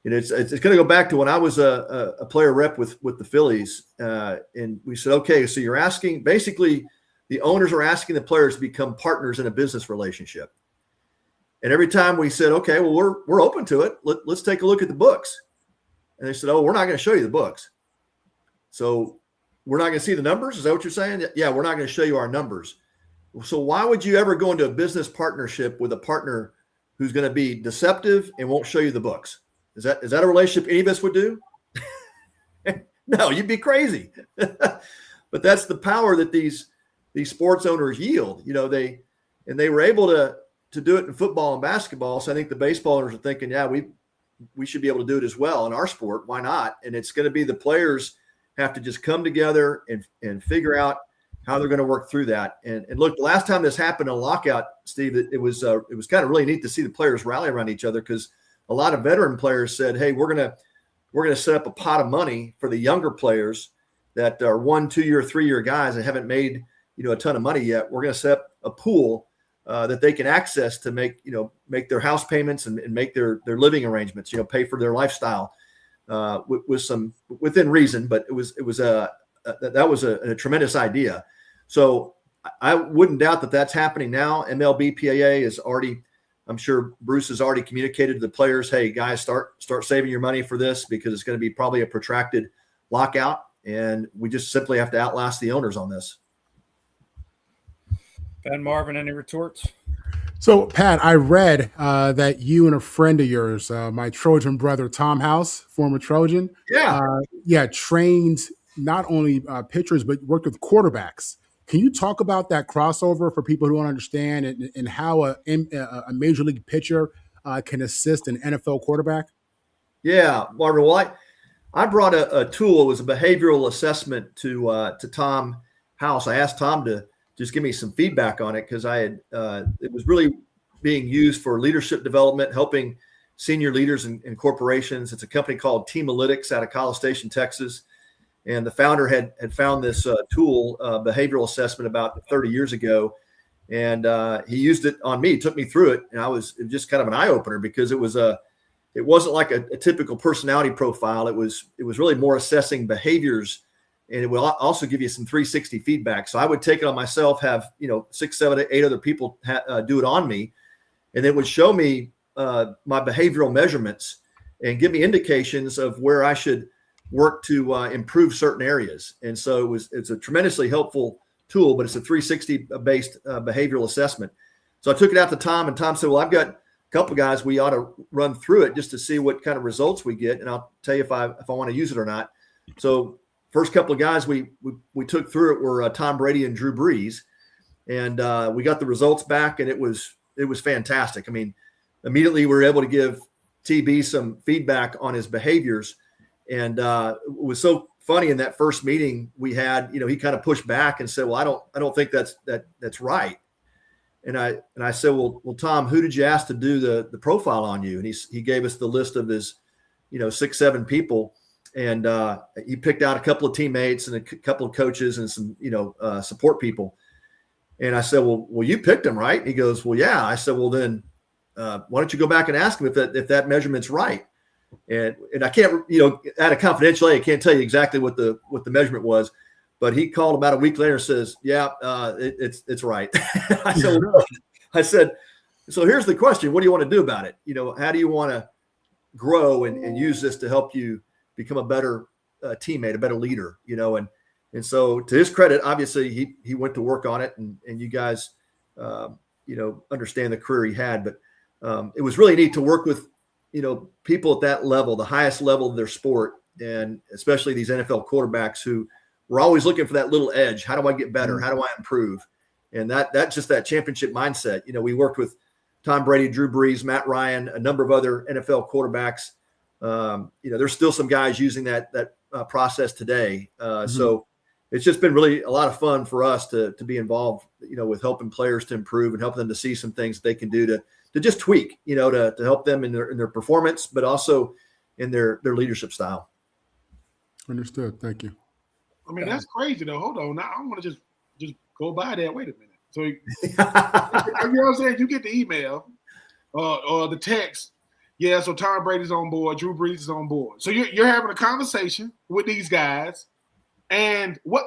you know, it's going to go back to when I was a player rep with the Phillies, and we said, okay, so you're asking, basically the owners are asking the players to become partners in a business relationship. And every time we said, okay, well, we're open to it. Let's take a look at the books. And they said, oh, we're not going to show you the books. So we're not going to see the numbers? Is that what you're saying? Yeah, we're not going to show you our numbers. So why would you ever go into a business partnership with a partner who's going to be deceptive and won't show you the books? Is that a relationship any of us would do? No, you'd be crazy. But that's the power that these sports owners yield. You know, they were able to do it in football and basketball. So I think the baseball owners are thinking, yeah, we should be able to do it as well in our sport. Why not? And it's going to be the players have to just come together and figure out how they're going to work through that. And look, the last time this happened in a lockout, Steve, it was kind of really neat to see the players rally around each other, because a lot of veteran players said, hey, we're going to set up a pot of money for the younger players that are 1, 2 year, 3 year guys that haven't made, you know, a ton of money yet. We're going to set up a pool that they can access to make their house payments and make their living arrangements, you know, pay for their lifestyle with some within reason. But it was a tremendous idea. So I wouldn't doubt that that's happening now. MLBPAA is already, I'm sure Bruce has already communicated to the players, hey, guys, start saving your money for this, because it's going to be probably a protracted lockout, and we just simply have to outlast the owners on this. Ben, Marvin, any retorts? So, Pat, I read that you and a friend of yours, my Trojan brother, Tom House, former Trojan, trained not only pitchers, but worked with quarterbacks. Can you talk about that crossover for people who don't understand, and how a major league pitcher can assist an NFL quarterback? Yeah, Marvin. Well, I brought a tool. It was a behavioral assessment to Tom House. I asked Tom to just give me some feedback on it, because it was really being used for leadership development, helping senior leaders in corporations. It's a company called Teamalytics out of College Station, Texas. And the founder had found this tool, behavioral assessment, about 30 years ago. And he used it on me, took me through it. And it was just kind of an eye opener, because it wasn't like a typical personality profile. It was really more assessing behaviors. And it will also give you some 360 feedback. So I would take it on myself, have 6, 7, 8 other people do it on me, and it would show me my behavioral measurements and give me indications of where I should work to improve certain areas. And so it's a tremendously helpful tool, but it's a 360 based behavioral assessment. So I took it out to Tom, and Tom said, well, I've got a couple of guys, we ought to run through it just to see what kind of results we get, and I'll tell you if I want to use it or not. So first couple of guys we took through it were Tom Brady and Drew Brees, and we got the results back, and it was fantastic. I mean, immediately we were able to give TB some feedback on his behaviors, and it was so funny in that first meeting we had. He kind of pushed back and said, "Well, I don't think that's right." And I said, "Well, Tom, who did you ask to do the profile on you?" And he gave us the list of his 6, 7 people. And he picked out a couple of teammates and a couple of coaches and some, support people. And I said, well, you picked him, right? He goes, well, yeah. I said, well, then why don't you go back and ask him if that measurement's right? And I can't, out of confidentiality, I can't tell you exactly what the measurement was, but he called about a week later and says, yeah, it's right. I said, so here's the question. What do you want to do about it? How do you want to grow and use this to help you become a better teammate, a better leader, and so to his credit, obviously he went to work on it, and you guys, understand the career he had, but it was really neat to work with, people at that level, the highest level of their sport, and especially these NFL quarterbacks who were always looking for that little edge. How do I get better? How do I improve? And that's just that championship mindset. We worked with Tom Brady, Drew Brees, Matt Ryan, a number of other NFL quarterbacks. There's still some guys using that process today. So it's just been really a lot of fun for us to be involved, with helping players to improve and help them to see some things that they can do to just tweak, to help them in their performance, but also in their leadership style. Understood. Thank you. I mean, that's crazy though. Hold on. Now I want to just go by that. Wait a minute. So you know what I'm saying? You get the email or the text. Yeah, so Tom Brady's on board, Drew Brees is on board. So you're having a conversation with these guys. And what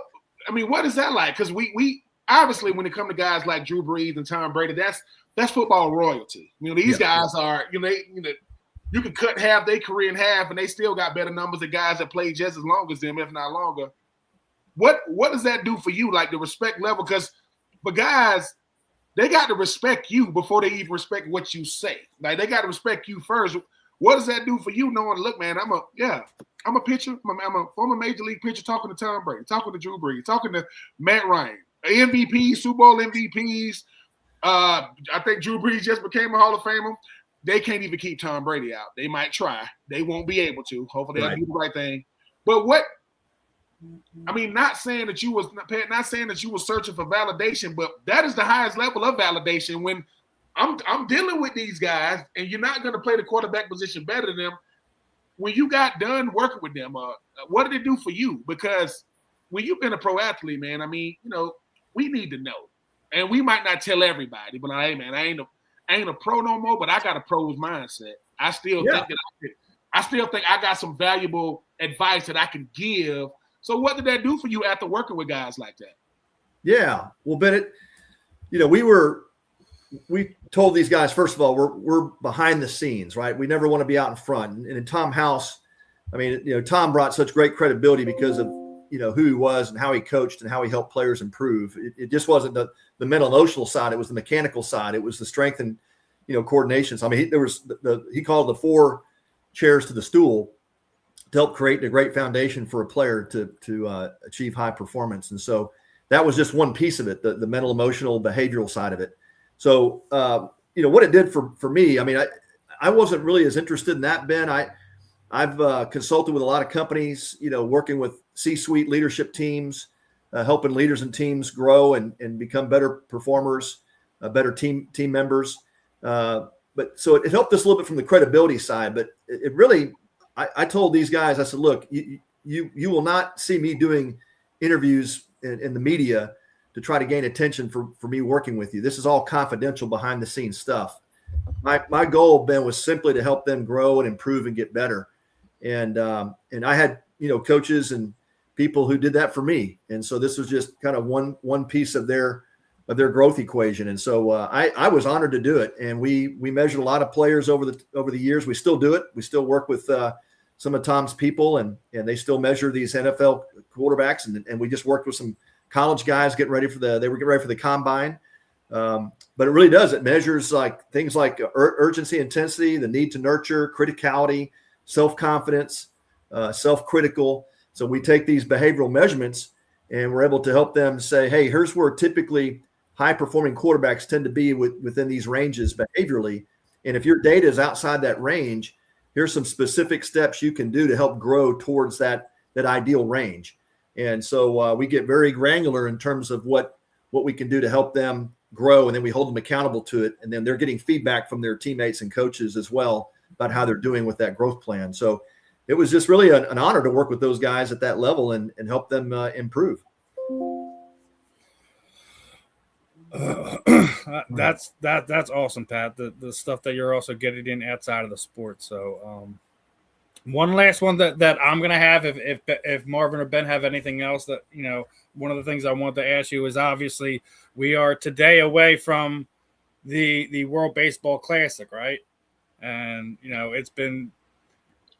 is that like? Because we obviously, when it comes to guys like Drew Brees and Tom Brady, that's football royalty. These guys are, you could cut half their career in half, and they still got better numbers than guys that played just as long as them, if not longer. What does that do for you, like the respect level? Because for guys, they got to respect you before they even respect what you say. Like, they got to respect you first. What does that do for you knowing, look, man, I'm a pitcher. I'm a former major league pitcher talking to Tom Brady, talking to Drew Brees, talking to Matt Ryan, MVP, Super Bowl MVPs. I think Drew Brees just became a Hall of Famer. They can't even keep Tom Brady out. They might try. They won't be able to. Hopefully they'll do the right thing. But not saying that you was searching for validation, but that is the highest level of validation when I'm dealing with these guys, and you're not going to play the quarterback position better than them. When you got done working with them, what did it do for you? Because when you've been a pro athlete, man, we need to know. And we might not tell everybody, but hey, man, I ain't a pro no more, but I got a pro's mindset. I still think I got some valuable advice that I can give. So what did that do for you after working with guys like that? Yeah. Well, Bennett, we told these guys, first of all, we're behind the scenes, right? We never want to be out in front. And in Tom House, Tom brought such great credibility because of, who he was and how he coached and how he helped players improve. It just wasn't the mental emotional side. It was the mechanical side. It was the strength and, coordination. So, he called the 4 chairs to the stool to help create a great foundation for a player to achieve high performance. And so that was just one piece of it, the mental, emotional, behavioral side of it. So, what it did for me, I wasn't really as interested in that, Ben. I've consulted with a lot of companies, working with C-suite leadership teams, helping leaders and teams grow and become better performers, better team members. But so it helped us a little bit from the credibility side, but it really, I told these guys, I said, look, you will not see me doing interviews in the media to try to gain attention for me working with you. This is all confidential behind the scenes stuff. My goal, Ben, was simply to help them grow and improve and get better. And I had, coaches and people who did that for me. And so this was just kind of one piece of their growth equation. And so I was honored to do it. And we measured a lot of players over the years. We still do it. We still work with some of Tom's people, and they still measure these NFL quarterbacks. And we just worked with some college guys getting ready for the combine. But it really does. It measures things like urgency, intensity, the need to nurture, criticality, self-confidence, self-critical. So we take these behavioral measurements and we're able to help them say, hey, here's where typically high-performing quarterbacks tend to be within these ranges behaviorally. And if your data is outside that range, here's some specific steps you can do to help grow towards that ideal range. And so we get very granular in terms of what we can do to help them grow, and then we hold them accountable to it. And then they're getting feedback from their teammates and coaches as well about how they're doing with that growth plan. So it was just really an honor to work with those guys at that level and help them improve. That's awesome, Pat. The stuff that you're also getting in outside of the sport. So One last one that I'm gonna have, if Marvin or Ben have anything else that one of the things I want to ask you is, obviously we are today away from the World Baseball Classic, right? And it's been,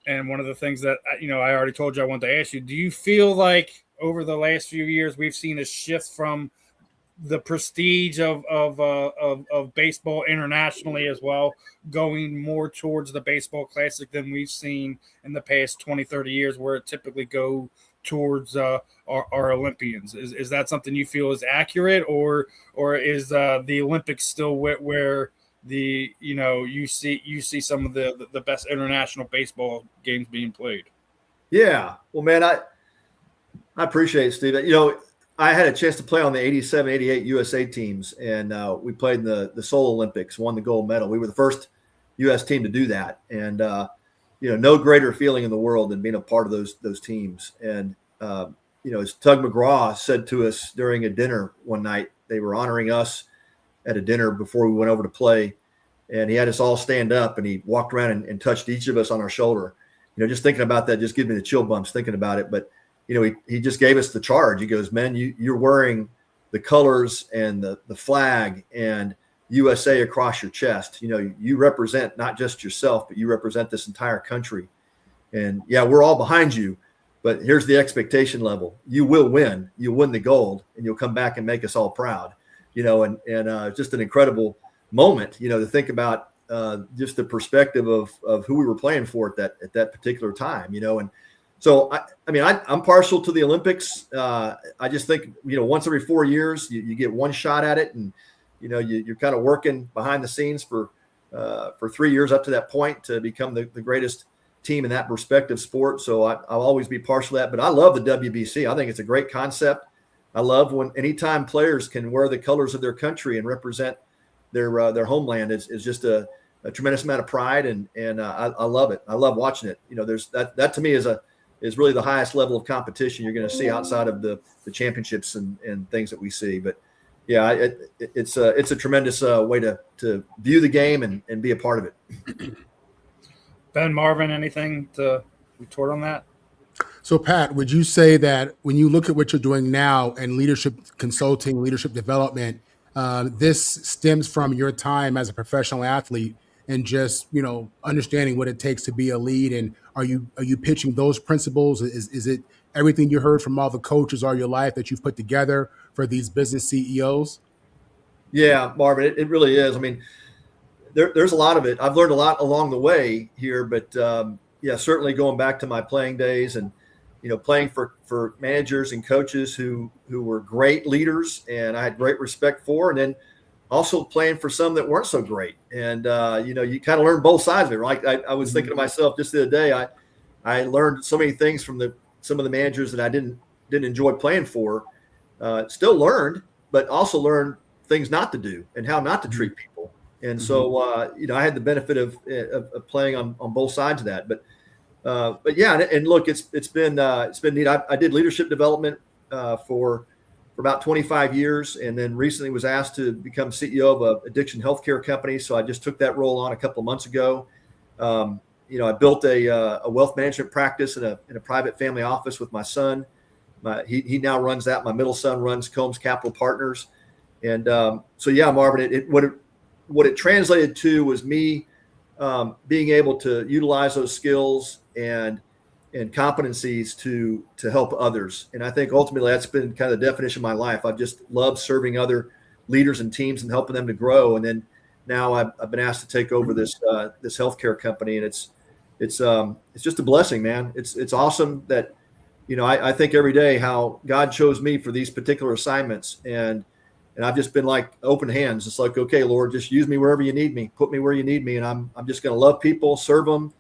and one of the things that I already told you I want to ask you, do you feel like over the last few years we've seen a shift from the prestige of baseball internationally as well, going more towards the Baseball Classic than we've seen in the past 20, 30 years, where it typically go towards our Olympians? Is that something you feel is accurate, or is the Olympics still where the you see some of the best international baseball games being played? Yeah, well, man, I appreciate it, Steve. I had a chance to play on the 87, 88 USA teams, and we played in the Seoul Olympics, won the gold medal. We were the first U.S. team to do that. And, no greater feeling in the world than being a part of those teams. And, as Tug McGraw said to us during a dinner one night, they were honoring us at a dinner before we went over to play. And he had us all stand up, and he walked around and touched each of us on our shoulder. Just thinking about that just gives me the chill bumps thinking about it. But he just gave us the charge. He goes, man, you're wearing the colors and the flag and USA across your chest. You represent not just yourself, but you represent this entire country. And yeah, we're all behind you, but here's the expectation level. You will win. You'll win the gold, and you'll come back and make us all proud. And just an incredible moment, to think about just the perspective of who we were playing for at that particular time, and so, I'm partial to the Olympics. I just think, once every 4 years, you get one shot at it, and, you're kind of working behind the scenes for 3 years up to that point to become the greatest team in that respective sport. So I'll always be partial to that. But I love the WBC. I think it's a great concept. I love when anytime players can wear the colors of their country and represent their homeland is just a tremendous amount of pride, and I love it. I love watching it. There's that to me is really the highest level of competition you're going to see outside of the championships and things that we see. But yeah, it's a tremendous way to view the game and be a part of it. Ben, Marvin, anything to retort on that? So, Pat, would you say that when you look at what you're doing now and leadership consulting, leadership development, this stems from your time as a professional athlete and just, understanding what it takes to be a lead? And are you pitching those principles? Is it everything you heard from all the coaches all your life that you've put together for these business CEOs? Yeah, Marvin, it really is. There's a lot of it. I've learned a lot along the way here, but certainly going back to my playing days and, playing for managers and coaches who were great leaders and I had great respect for, and then also playing for some that weren't so great. And, you kind of learn both sides of it, right? I was thinking to myself just the other day, I learned so many things from some of the managers that I didn't enjoy playing for, still learned, but also learned things not to do and how not to treat people. And so, I had the benefit of playing on both sides of that. But yeah, and look, it's been neat. I did leadership development for about 25 years, and then recently was asked to become CEO of an addiction healthcare company. So I just took that role on a couple of months ago. I built a wealth management practice in a private family office with my son. He now runs that. My middle son runs Combs Capital Partners. And so, yeah, Marvin, what it translated to was me being able to utilize those skills and competencies to help others. And I think ultimately that's been kind of the definition of my life. I've just loved serving other leaders and teams and helping them to grow. And then now I've been asked to take over this healthcare company, and it's just a blessing, man. It's awesome that, I think every day how God chose me for these particular assignments, and I've just been like open hands. It's like, okay, Lord, just use me wherever you need me, put me where you need me. And I'm just going to love people, serve them,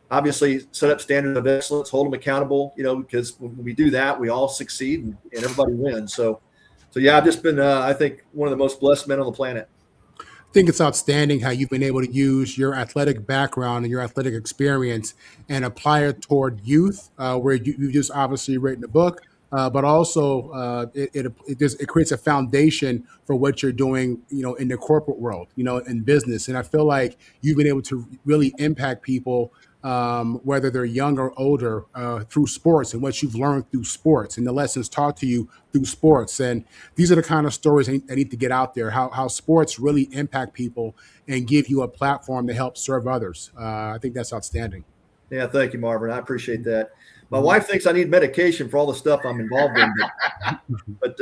obviously set up standards of excellence, hold them accountable, because when we do that, we all succeed and everybody wins. So yeah, I've just been, I think, one of the most blessed men on the planet. I think it's outstanding how you've been able to use your athletic background and your athletic experience and apply it toward youth, where you've just obviously written a book, but also it creates a foundation for what you're doing, in the corporate world, in business. And I feel like you've been able to really impact people whether they're young or older, through sports and what you've learned through sports and the lessons taught to you through sports. And these are the kind of stories that need to get out there, how sports really impact people and give you a platform to help serve others. I think that's outstanding. Yeah, thank you, Marvin. I appreciate that. My wife thinks I need medication for all the stuff I'm involved in, but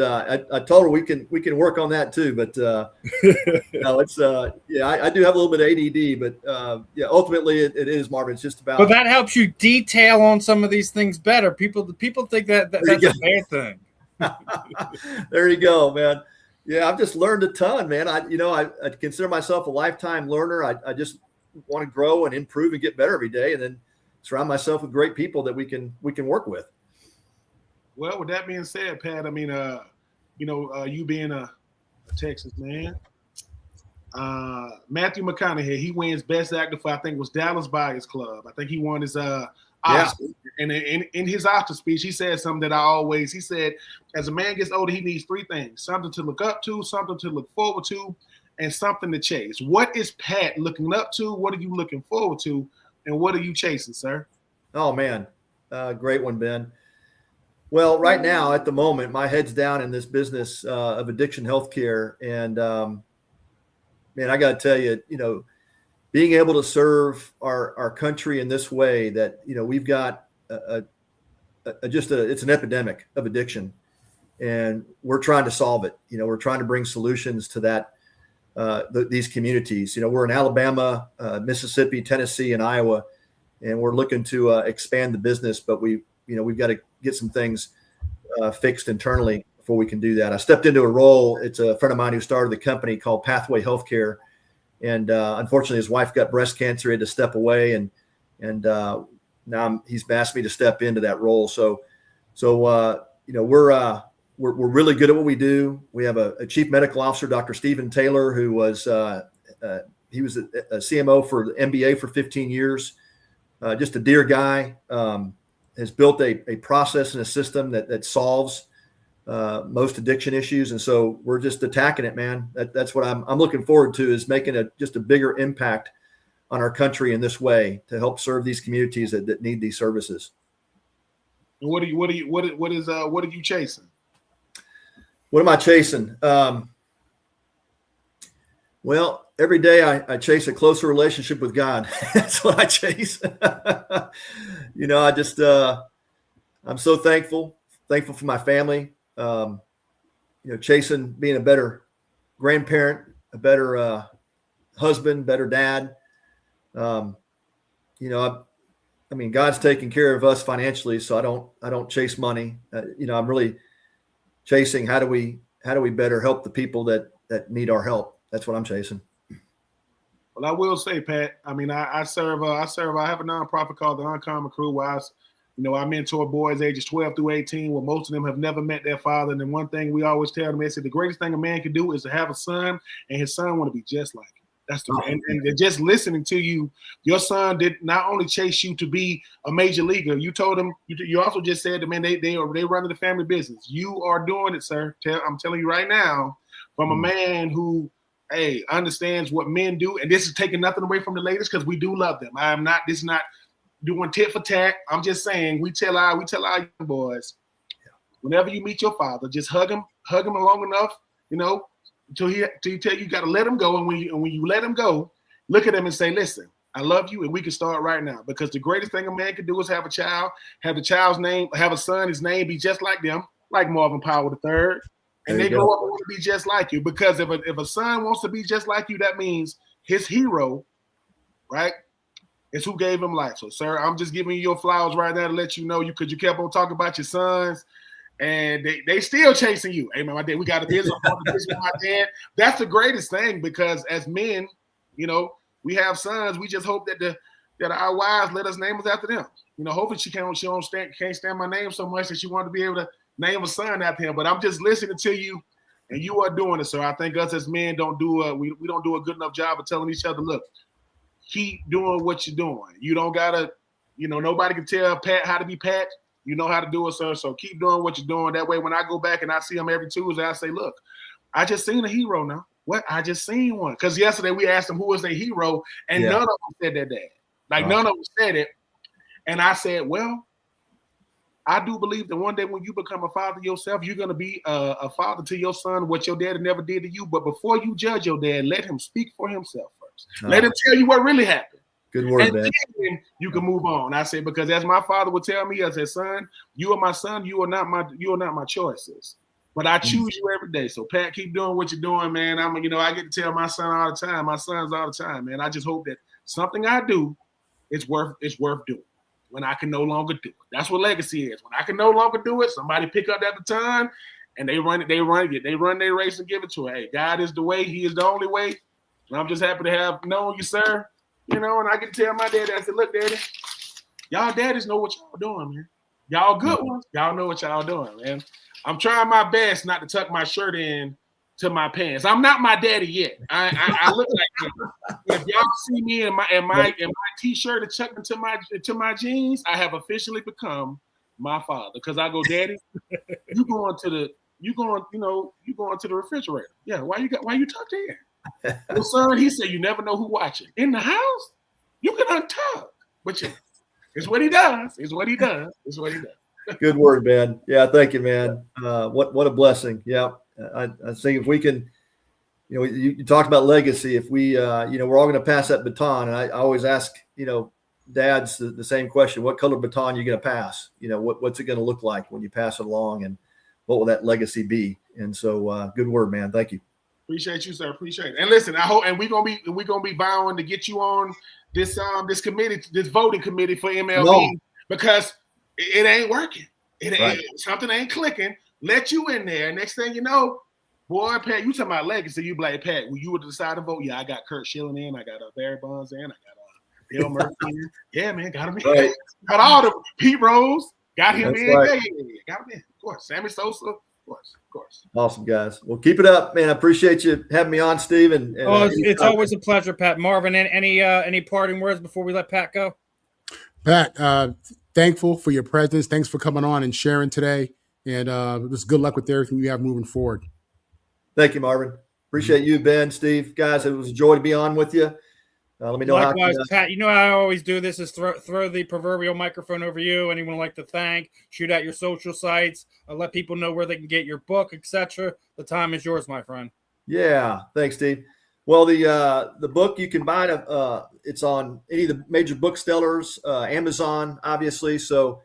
I told her we can work on that too. But no, it's I do have a little bit of ADD, but ultimately it is, Marvin. It's just about. But that helps you detail on some of these things better. People think that's a bad thing. There you go, man. Yeah, I've just learned a ton, man. I consider myself a lifetime learner. I just want to grow and improve and get better every day, and then surround myself with great people that we can work with. Well, with that being said, Pat, I mean, you being a Texas man, Matthew McConaughey, he wins Best Actor for, I think it was Dallas Buyers Club. I think he won his Oscar. And in his Oscar speech, he said something that he said, as a man gets older, he needs three things: something to look up to, something to look forward to, and something to chase. What is Pat looking up to? What are you looking forward to? And what are you chasing, sir? Oh, man. Great one, Ben. Well, right now, at the moment, my head's down in this business of addiction healthcare. And, man, I got to tell you, being able to serve our country in this way that, we've got it's an epidemic of addiction. And we're trying to solve it. We're trying to bring solutions to that. These communities, we're in Alabama, Mississippi, Tennessee, and Iowa, and we're looking to expand the business, but we've got to get some things fixed internally before we can do that. I stepped into a role. It's a friend of mine who started the company called Pathway Healthcare, and unfortunately, his wife got breast cancer. He had to step away, and now he's asked me to step into that role. So we're really good at what we do. We have a chief medical officer, Dr. Stephen Taylor, who was he was a CMO for the MBA for 15 years. Just a dear guy. Has built a process and a system that solves most addiction issues, and so we're just attacking it, man. That's what I'm looking forward to, is making just a bigger impact on our country in this way to help serve these communities that need these services. And what are you chasing? What am I chasing? Well, every day I chase a closer relationship with God. That's what I chase. I'm so thankful for my family. Chasing being a better grandparent, a better husband, better dad. God's taking care of us financially, so I don't chase money. I'm really chasing how do we better help the people that need our help. That's what I'm chasing. Well, I will say, Pat, I mean, I have a nonprofit called the Uncommon Crew, where I mentor boys ages 12 through 18, where most of them have never met their father. And then one thing we always tell them, they say the greatest thing a man can do is to have a son, and his son want to be just like him. That's and just listening to you, your son did not only chase you to be a major leaguer. You told him, you also just said that, man, they running the family business. You are doing it, sir. I'm telling you right now, from a man who, understands what men do, and this is taking nothing away from the ladies, because we do love them. This is not doing tit for tat. I'm just saying, we tell our young boys, whenever you meet your father, just hug him long enough, until he tell you got to let him go. And when you let him go, look at him and say, listen, I love you, and we can start right now. Because the greatest thing a man can do is have a child, have the child's name, have a son, his name be just like them, like Marvin Powell III. And they grow up and want to be just like you. Because if a son wants to be just like you, that means his hero, right, is who gave him life. So, sir, I'm just giving you your flowers right now to let you know, because you kept on talking about your sons, and they still chasing you. Hey, man, my dad, we got to visit with my dad. That's the greatest thing, because as men, we have sons. We just hope that our wives let us name us after them. Hopefully she can't stand my name so much that she wanted to be able to name a son after him. But I'm just listening to you, and you are doing it, sir. I think us as men don't do a good enough job of telling each other, look, keep doing what you're doing. You don't gotta, nobody can tell Pat how to be Pat. You know how to do it, sir. So keep doing what you're doing. That way, when I go back and I see him every Tuesday, I say, look, I just seen a hero now. What? I just seen one. Because yesterday we asked him who was their hero, and none of them said their dad. Like none of them said it. And I said, well, I do believe that one day when you become a father yourself, you're going to be a father to your son, what your daddy never did to you. But before you judge your dad, let him speak for himself first. Let him tell you what really happened. Good word, and man. Then you can move on. I said, because as my father would tell me, I said, son, you are my son. You are not my choices. But I choose you every day. So Pat, keep doing what you're doing, man. I get to tell my son all the time, my sons all the time, man. I just hope that something I do is worth doing when I can no longer do it. That's what legacy is. When I can no longer do it, somebody pick up that baton and they run their race and give it to her. Hey, God is the way, he is the only way. And I'm just happy to have known you, sir. And I can tell my daddy, I said, look, daddy, y'all daddies know what y'all doing, man. Y'all good ones. Y'all know what y'all doing, man. I'm trying my best not to tuck my shirt in to my pants. I'm not my daddy yet. I look like him. If y'all see me in my t-shirt and tucked into my jeans, I have officially become my father. Because I go, daddy, you going to the refrigerator. Yeah, why you tucked in? Well, son, he said you never know who watching. In the house, you can untuck. But it's what he does. It's what he does. Good word, man. Yeah, thank you, man. What a blessing. Yeah. I think if we can, you talked about legacy. If we, we're all going to pass that baton. And I always ask, dads the same question: what color baton are you going to pass? What's it going to look like when you pass it along, and what will that legacy be? And so, good word, man. Thank you. Appreciate you, sir. Appreciate it. And listen, I hope, and we're gonna be vowing to get you on this committee, this voting committee for MLB because it ain't working. Something ain't clicking. Let you in there. Next thing you know, boy, Pat, you talking about legacy. You be like, Pat, when you were to decide to vote, yeah, I got Kurt Schilling in, I got Barry Bonds in, I got Dale Murphy in. Yeah, man, got him in. Right. Got all the Pete Rose, got him That's in. Right. Yeah, got him in. Of course, Sammy Sosa. Of course. Awesome, guys. Well, keep it up, man. I appreciate you having me on, Steve. And it's always a pleasure, Pat. Marvin, any parting words before we let Pat go? Pat, thankful for your presence. Thanks for coming on and sharing today. And just good luck with everything you have moving forward. Thank you, Marvin. Appreciate you, Ben, Steve. Guys, it was a joy to be on with you. Let me know. Likewise, Pat. How I always do this is throw the proverbial microphone over you. Anyone like to thank? Shoot out your social sites. Let people know where they can get your book, etc. The time is yours, my friend. Yeah, thanks, Steve. Well, the book you can buy it. It's on any of the major booksellers, Amazon, obviously. So,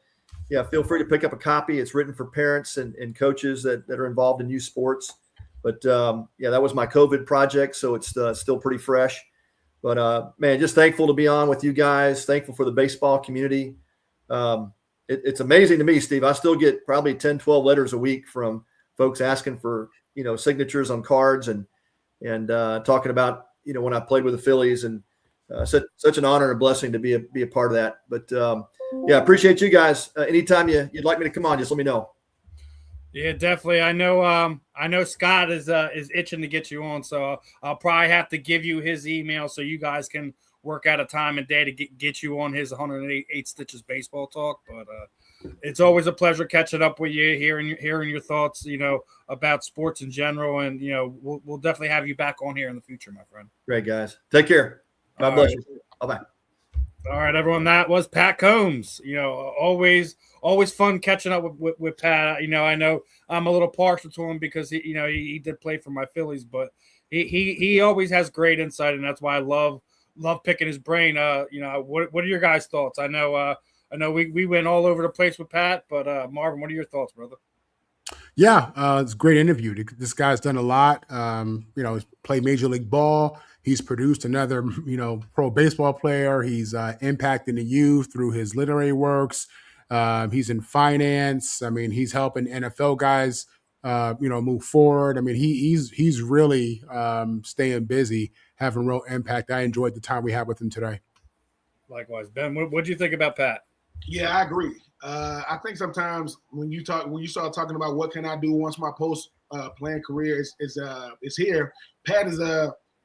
yeah, feel free to pick up a copy. It's written for parents and coaches that are involved in youth sports. But that was my COVID project, so it's still pretty fresh. But, man, just thankful to be on with you guys. Thankful for the baseball community. It's amazing to me, Steve. I still get probably 10, 12 letters a week from folks asking for, signatures on cards and talking about, when I played with the Phillies. And such an honor and a blessing to be a part of that. But, appreciate you guys. Anytime you'd like me to come on, just let me know. Yeah, definitely. I know Scott is itching to get you on, so I'll probably have to give you his email so you guys can work out a time and day to get you on his 108 Stitches baseball talk. But it's always a pleasure catching up with you, hearing your thoughts, about sports in general, and we'll definitely have you back on here in the future, my friend. Great, guys. Take care. God bless you. Bye-bye. All right, everyone. That was Pat Combs. Always fun catching up with Pat. I know I'm a little partial to him because he did play for my Phillies, but he always has great insight, and that's why I love picking his brain. What are your guys' thoughts? I know we went all over the place with Pat, but Marvin, what are your thoughts, brother? Yeah, it's a great interview. This guy's done a lot. He's played Major League Ball. He's produced another, pro baseball player. He's impacting the youth through his literary works. He's in finance. I mean, he's helping NFL guys, move forward. I mean, he's really staying busy, having real impact. I enjoyed the time we had with him today. Likewise, Ben. What do you think about Pat? Yeah, I agree. I think sometimes when you start talking about what can I do once my post playing career is here, Pat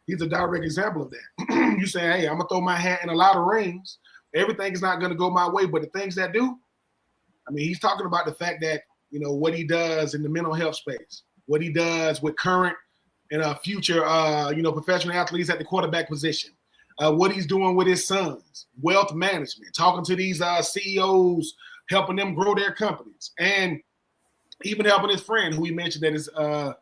he's a direct example of that. You say, hey, I'm gonna throw my hat in a lot of rings. Everything is not gonna go my way, but the things that do, I mean, he's talking about the fact that what he does in the mental health space, what he does with current and future professional athletes at the quarterback position. what he's doing with his sons, wealth management, talking to these CEOs, helping them grow their companies, and even helping his friend who he mentioned that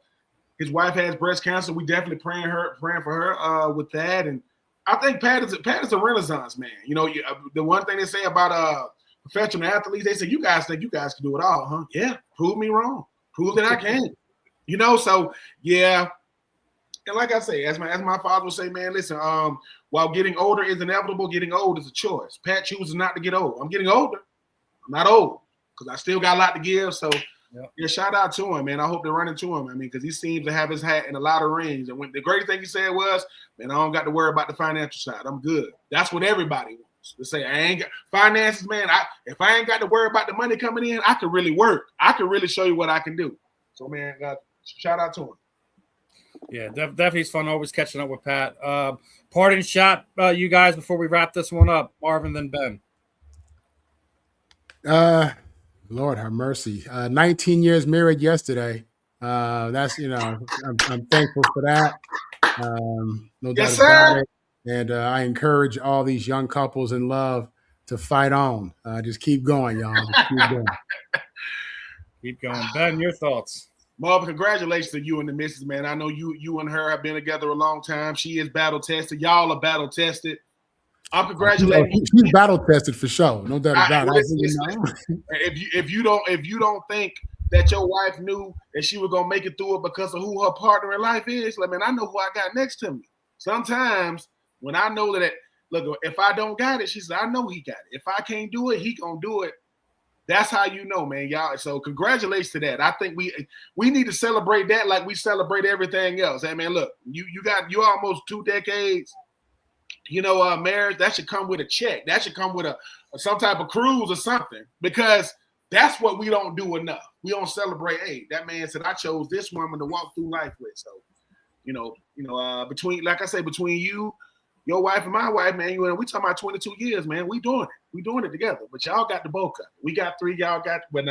his wife has breast cancer. We definitely praying for her with that. And I think Pat is a renaissance man. You know, the one thing they say about professional athletes, they say, you guys think you guys can do it all, huh? Yeah, prove me wrong. Prove that I can. You know, so yeah. And like I say, as my father would say, man, listen, while getting older is inevitable, getting old is a choice. Pat chooses not to get old. I'm getting older. I'm not old because I still got a lot to give. So yeah, shout out to him, man. I hope they run into him. I mean, because he seems to have his hat in a lot of rings. And the great thing he said was, man, I don't got to worry about the financial side. I'm good. That's what everybody wants. To say, I ain't got finances, man. If I ain't got to worry about the money coming in, I can really work. I can really show you what I can do. So, man, shout out to him. Yeah, definitely fun always catching up with Pat. Parting shot, you guys, before we wrap this one up. Marvin, then Ben. Lord have mercy. 19 years married yesterday. That's, I'm thankful for that. No doubt about it. And I encourage all these young couples in love to fight on. Just keep going, y'all. Just keep going. Keep going. Ben, your thoughts? Marvin, congratulations to you and the missus, man. I know you and her have been together a long time. She is battle tested. Y'all are battle tested. I'm congratulating. She's battle tested for sure. No doubt about it. If you don't think that your wife knew that she was gonna make it through it because of who her partner in life is, like, man, I know who I got next to me. Sometimes when I know that, look, if I don't got it, she said, I know he got it. If I can't do it, he gonna do it. That's how you know, man, y'all. So congratulations to that. I think we need to celebrate that like we celebrate everything else. Hey, man, look, you almost 2 decades, marriage. That should come with a check. That should come with some type of cruise or something, because that's what we don't do enough. We don't celebrate. Hey, that man said, I chose this woman to walk through life with. So, between you, your wife and my wife, man, we talking about 22 years, man. We doing it. We doing it together. But y'all got the both of it. We got 3. Y'all got. But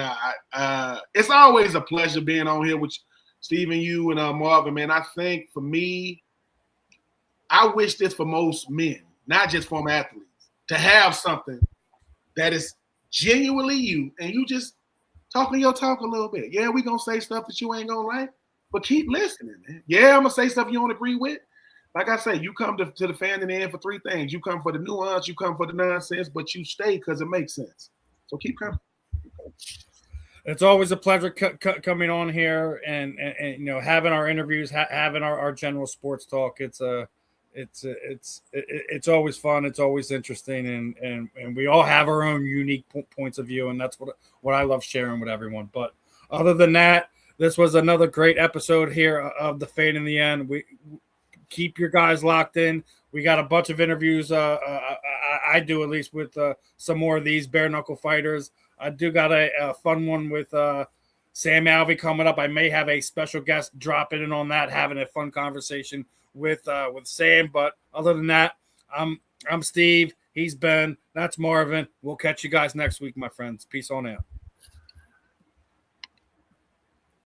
it's always a pleasure being on here with Stephen, you, and Marvin, man. I think for me, I wish this for most men, not just former athletes, to have something that is genuinely you, and you just talking your talk a little bit. Yeah, we gonna say stuff that you ain't gonna like, but keep listening, man. Yeah, I'm gonna say stuff you don't agree with. Like I say, you come to the fan in the end for 3 things. You come for the nuance, you come for the nonsense, but you stay because it makes sense. So keep coming. It's always a pleasure coming on here and having our interviews, having our general sports talk. It's always fun. It's always interesting, and we all have our own unique points of view, and that's what I love sharing with everyone. But other than that, this was another great episode here of The Fade in the End. We keep your guys locked in. We got a bunch of interviews. I do, at least, with some more of these bare knuckle fighters. I do got a fun one with Sam Alvey coming up. I may have a special guest dropping in on that, having a fun conversation with Sam. But other than that, I'm Steve. He's Ben. That's Marvin. We'll catch you guys next week, my friends. Peace on out.